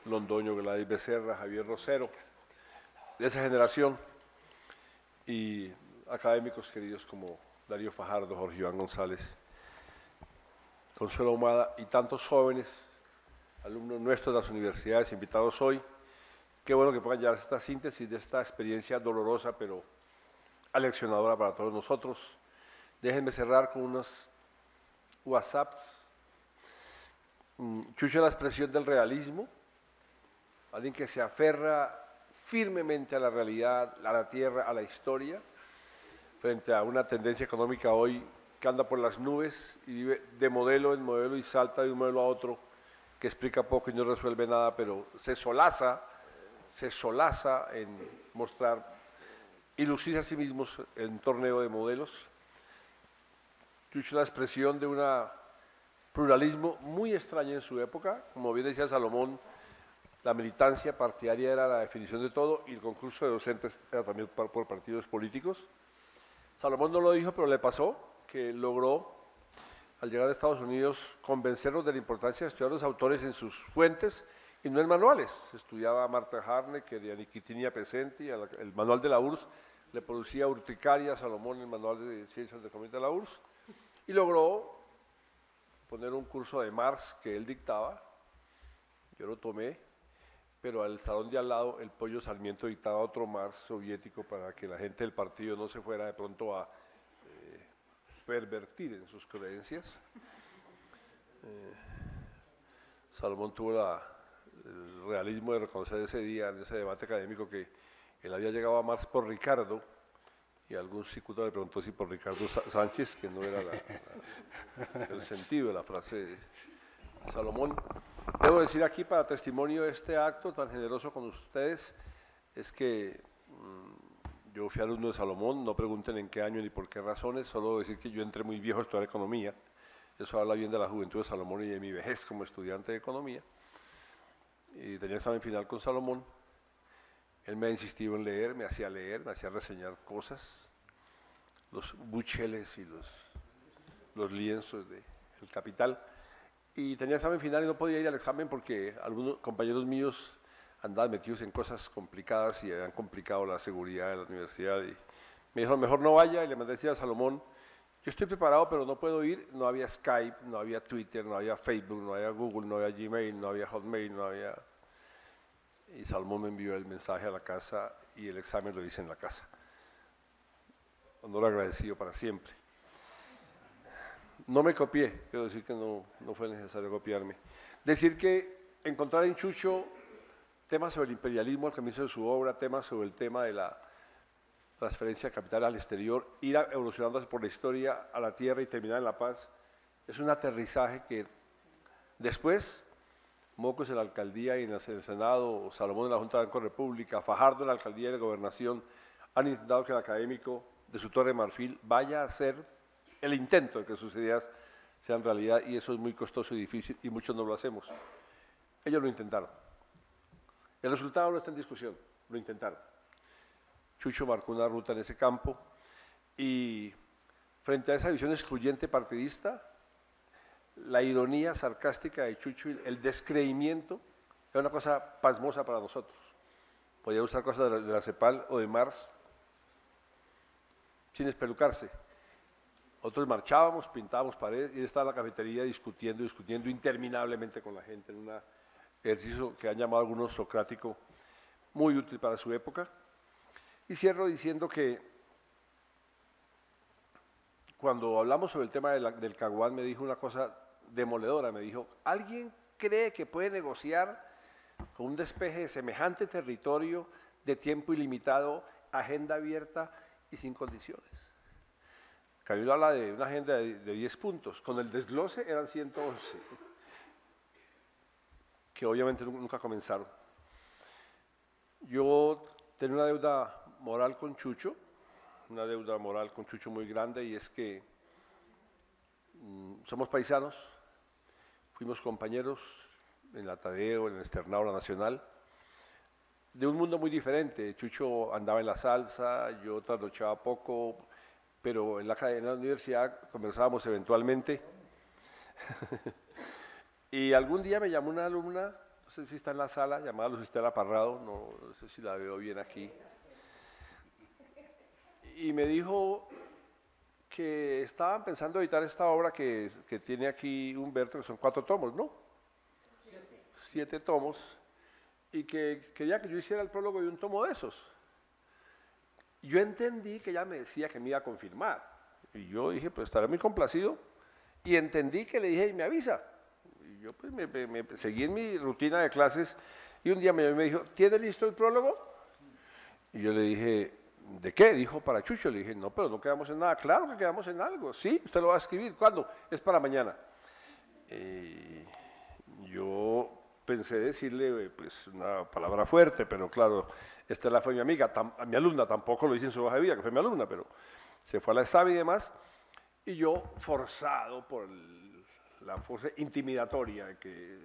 Londoño, Gladys Becerra, Javier Rosero, de esa generación, y académicos queridos como Darío Fajardo, Jorge Iván González, Consuelo Ahumada y tantos jóvenes, alumnos nuestros de las universidades invitados hoy. Qué bueno que puedan llevar esta síntesis de esta experiencia dolorosa pero aleccionadora para todos nosotros. Déjenme cerrar con unos WhatsApps. Chucho es la expresión del realismo, alguien que se aferra firmemente a la realidad, a la tierra, a la historia, frente a una tendencia económica hoy que anda por las nubes y vive de modelo en modelo y salta de un modelo a otro, que explica poco y no resuelve nada, pero se solaza en mostrar y lucir a sí mismos en un torneo de modelos. Chucho es la expresión de un pluralismo muy extraño en su época. Como bien decía Salomón, la militancia partidaria era la definición de todo y el concurso de docentes era también por partidos políticos. Salomón no lo dijo, pero le pasó que logró, al llegar a Estados Unidos, convencernos de la importancia de estudiar los autores en sus fuentes y no en manuales. Estudiaba a Marta Harnecker y a Nikitina Pesenti, el manual de la URSS, le producía urticaria a Salomón el manual de Ciencias de Economía de la URSS, y logró poner un curso de Marx que él dictaba. Yo lo tomé, pero al salón de al lado el Pollo Sarmiento dictaba otro Marx soviético para que la gente del partido no se fuera de pronto a pervertir en sus creencias. Salomón tuvo el realismo de reconocer ese día, en ese debate académico, que él había llegado a Marx por Ricardo, y algún cicuta le preguntó si por Ricardo Sánchez, que no era el sentido de la frase de Salomón. Debo decir aquí, para testimonio de este acto tan generoso con ustedes, es que yo fui alumno de Salomón. No pregunten en qué año ni por qué razones, solo decir que yo entré muy viejo a estudiar economía. Eso habla bien de la juventud de Salomón y de mi vejez como estudiante de economía. Y tenía examen final con Salomón. Él me ha insistido en leer, me hacía reseñar cosas, los bucheles y los lienzos del Capital. Y tenía examen final y no podía ir al examen porque algunos compañeros míos andaban metidos en cosas complicadas y habían complicado la seguridad de la universidad. Y me dijeron, mejor no vaya, y le mandé decir a Salomón, yo estoy preparado pero no puedo ir. No había Skype, no había Twitter, no había Facebook, no había Google, no había Gmail, no había Hotmail, no había... Y Salomón me envió el mensaje a la casa y el examen lo hice en la casa. Honor agradecido para siempre. No me copié, quiero decir que no fue necesario copiarme. Decir que encontrar en Chucho temas sobre el imperialismo al comienzo de su obra, temas sobre el tema de la transferencia de capital al exterior, ir evolucionando por la historia a la tierra y terminar en la paz, es un aterrizaje que después, Mocos en la alcaldía y en el Senado, Salomón en la Junta de Banco República, Fajardo en la alcaldía y la gobernación, han intentado que el académico de su Torre de Marfil vaya a hacer el intento de que sus ideas sean realidad, y eso es muy costoso y difícil y muchos no lo hacemos. Ellos lo intentaron. El resultado no está en discusión, lo intentaron. Chucho marcó una ruta en ese campo y frente a esa visión excluyente partidista, la ironía sarcástica de Chucho, el descreimiento, es una cosa pasmosa para nosotros. Podía usar cosas de la CEPAL o de Marx sin espelucarse. Otros marchábamos, pintábamos paredes y él estaba en la cafetería discutiendo interminablemente con la gente en una ejercicio que han llamado algunos socrático, muy útil para su época. Y cierro diciendo que cuando hablamos sobre el tema del Caguán me dijo una cosa demoledora, me dijo, ¿alguien cree que puede negociar con un despeje de semejante territorio de tiempo ilimitado, agenda abierta y sin condiciones? Camilo habla de una agenda de 10 puntos, con el desglose eran 111, que obviamente nunca comenzaron. Yo tenía una deuda moral con Chucho, muy grande, y es que somos paisanos, fuimos compañeros en la Tadeo, en el Externado, la Nacional, de un mundo muy diferente. Chucho andaba en la salsa, yo trasnochaba poco, pero en la universidad conversábamos eventualmente. Y algún día me llamó una alumna, no sé si está en la sala, llamada Luz Estela Parrado, no sé si la veo bien aquí, y me dijo que estaban pensando editar esta obra que tiene aquí Humberto, que son 4 tomos, ¿no? 7 tomos, y que quería que yo hiciera el prólogo de un tomo de esos. Yo entendí que ella me decía que me iba a confirmar, y yo dije, pues estaré muy complacido, y entendí que le dije, y me avisa. Y yo pues me seguí en mi rutina de clases, y un día me dijo, ¿tiene listo el prólogo? Y yo le dije, ¿de qué? Dijo, para Chucho. Le dije, no, pero no quedamos en nada. Claro que quedamos en algo. Sí, usted lo va a escribir. ¿Cuándo? Es para mañana. Yo pensé decirle pues una palabra fuerte, pero claro, Estela fue mi amiga, mi alumna, tampoco lo hice en su hoja de vida, que fue mi alumna, pero se fue a la ESAB y demás, y yo forzado por la fuerza intimidatoria de que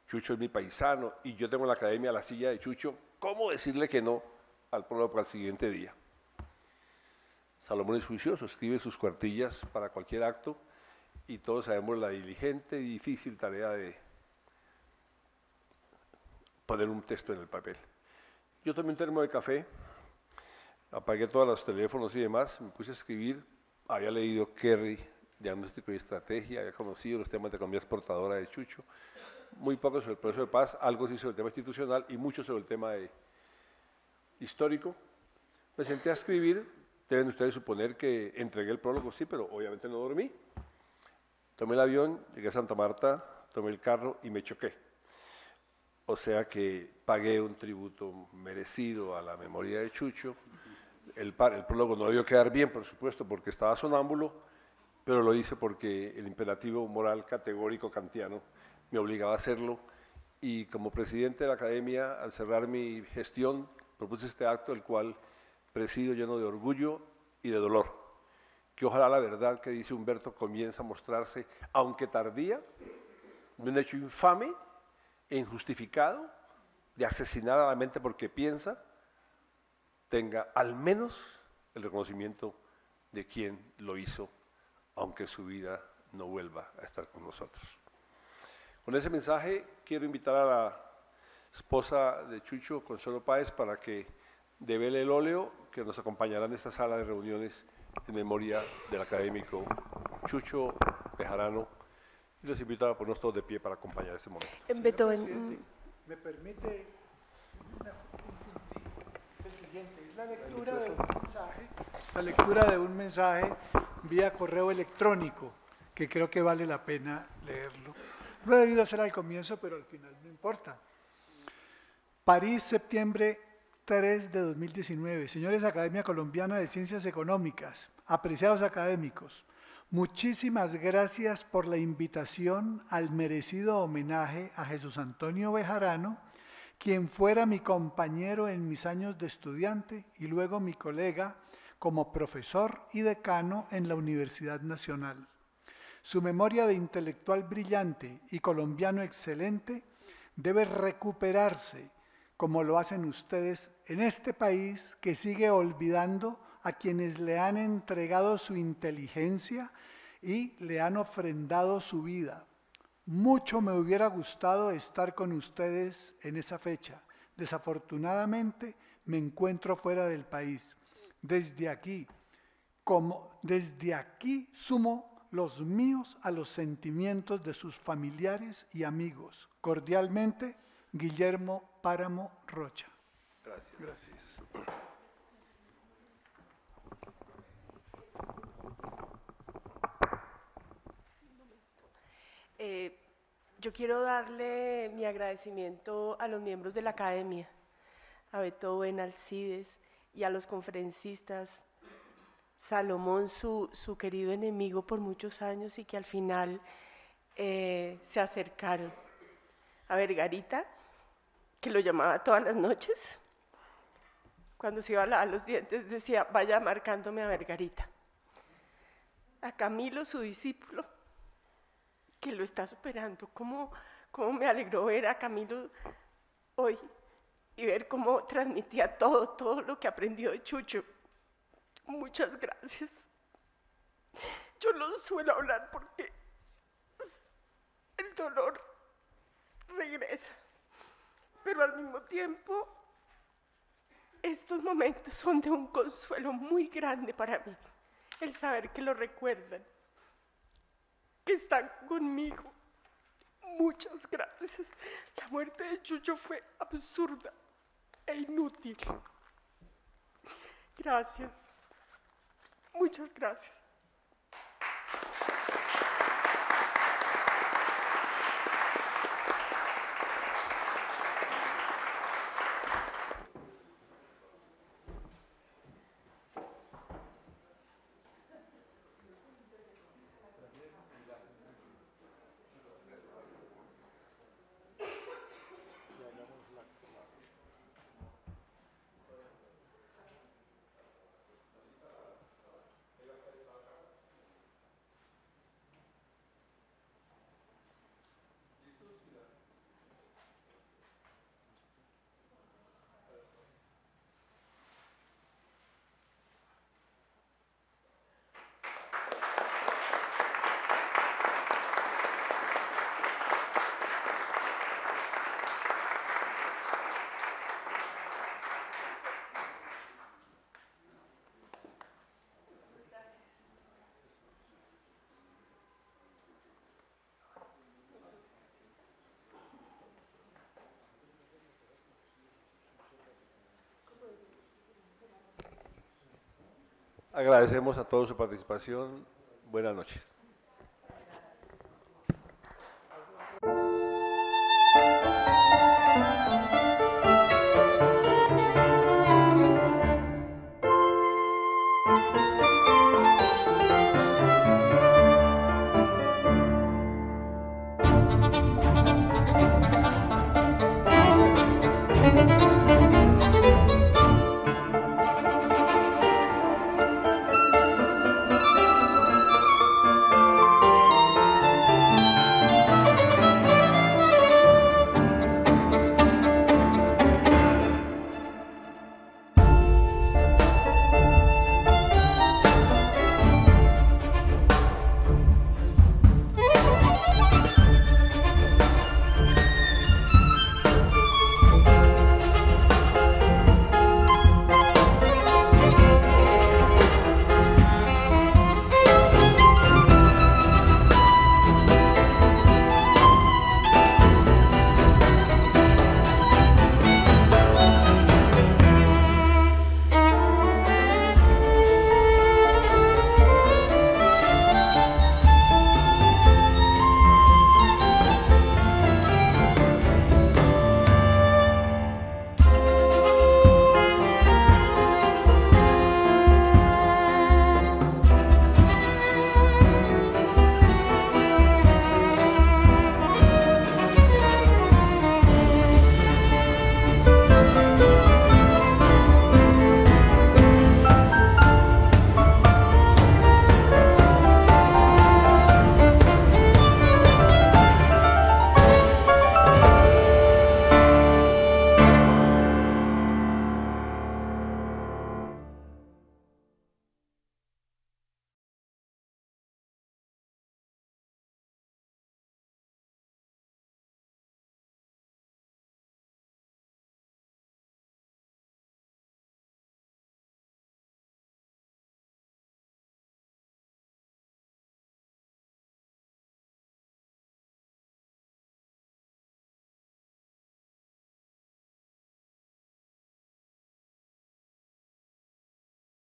Chucho es mi paisano y yo tengo en la academia la silla de Chucho, ¿cómo decirle que no al prólogo para el siguiente día? Salomón es juicioso, escribe sus cuartillas para cualquier acto y todos sabemos la diligente y difícil tarea de poner un texto en el papel. Yo tomé un termo de café, apagué todos los teléfonos y demás, me puse a escribir, había leído Kerry, Diagnóstico y Estrategia, había conocido los temas de economía exportadora de Chucho, muy poco sobre el proceso de paz, algo sí sobre el tema institucional y mucho sobre el tema histórico. Me senté a escribir, deben ustedes suponer que entregué el prólogo, sí, pero obviamente no dormí. Tomé el avión, llegué a Santa Marta, tomé el carro y me choqué. O sea que pagué un tributo merecido a la memoria de Chucho. El prólogo no debió quedar bien, por supuesto, porque estaba sonámbulo, pero lo hice porque el imperativo moral categórico kantiano me obligaba a hacerlo. Y como presidente de la academia, al cerrar mi gestión, propuse este acto, el cual presido lleno de orgullo y de dolor. Que ojalá la verdad que dice Humberto comience a mostrarse, aunque tardía, de un hecho infame e injustificado de asesinar a la mente porque piensa, tenga al menos el reconocimiento de quien lo hizo, aunque su vida no vuelva a estar con nosotros. Con ese mensaje quiero invitar a la esposa de Chucho, Consuelo Páez, para que devele el óleo que nos acompañará en esta sala de reuniones en memoria del académico Chucho Bejarano. Y los invito a ponernos todos de pie para acompañar este momento. Beethoven, ¿Me permite es el siguiente, es la lectura de un mensaje, vía correo electrónico, que creo que vale la pena leerlo. Lo he debido hacer al comienzo, pero al final no importa. París, septiembre 3 de 2019. Señores Academia Colombiana de Ciencias Económicas, apreciados académicos, muchísimas gracias por la invitación al merecido homenaje a Jesús Antonio Bejarano, quien fuera mi compañero en mis años de estudiante y luego mi colega como profesor y decano en la Universidad Nacional. Su memoria de intelectual brillante y colombiano excelente debe recuperarse, como lo hacen ustedes en este país que sigue olvidando a quienes le han entregado su inteligencia y le han ofrendado su vida. Mucho me hubiera gustado estar con ustedes en esa fecha. Desafortunadamente me encuentro fuera del país. Desde aquí sumo los míos a los sentimientos de sus familiares y amigos. Cordialmente, Guillermo Páramo Rocha. Gracias. Gracias. Yo quiero darle mi agradecimiento a los miembros de la academia, a Beethoven, Alcides y a los conferencistas, Salomón, su querido enemigo por muchos años y que al final se acercaron. A Vergarita, que lo llamaba todas las noches, cuando se iba a lavar los dientes decía, vaya marcándome a Vergarita. A Camilo, su discípulo, que lo está superando. ¿Cómo me alegró ver a Camilo hoy y ver cómo transmitía todo lo que aprendió de Chucho? Muchas gracias. Yo no suelo hablar porque el dolor regresa, pero al mismo tiempo estos momentos son de un consuelo muy grande para mí, el saber que lo recuerdan, que están conmigo. Muchas gracias. La muerte de Chucho fue absurda e inútil. Gracias. Muchas gracias. Agradecemos a todos su participación. Buenas noches.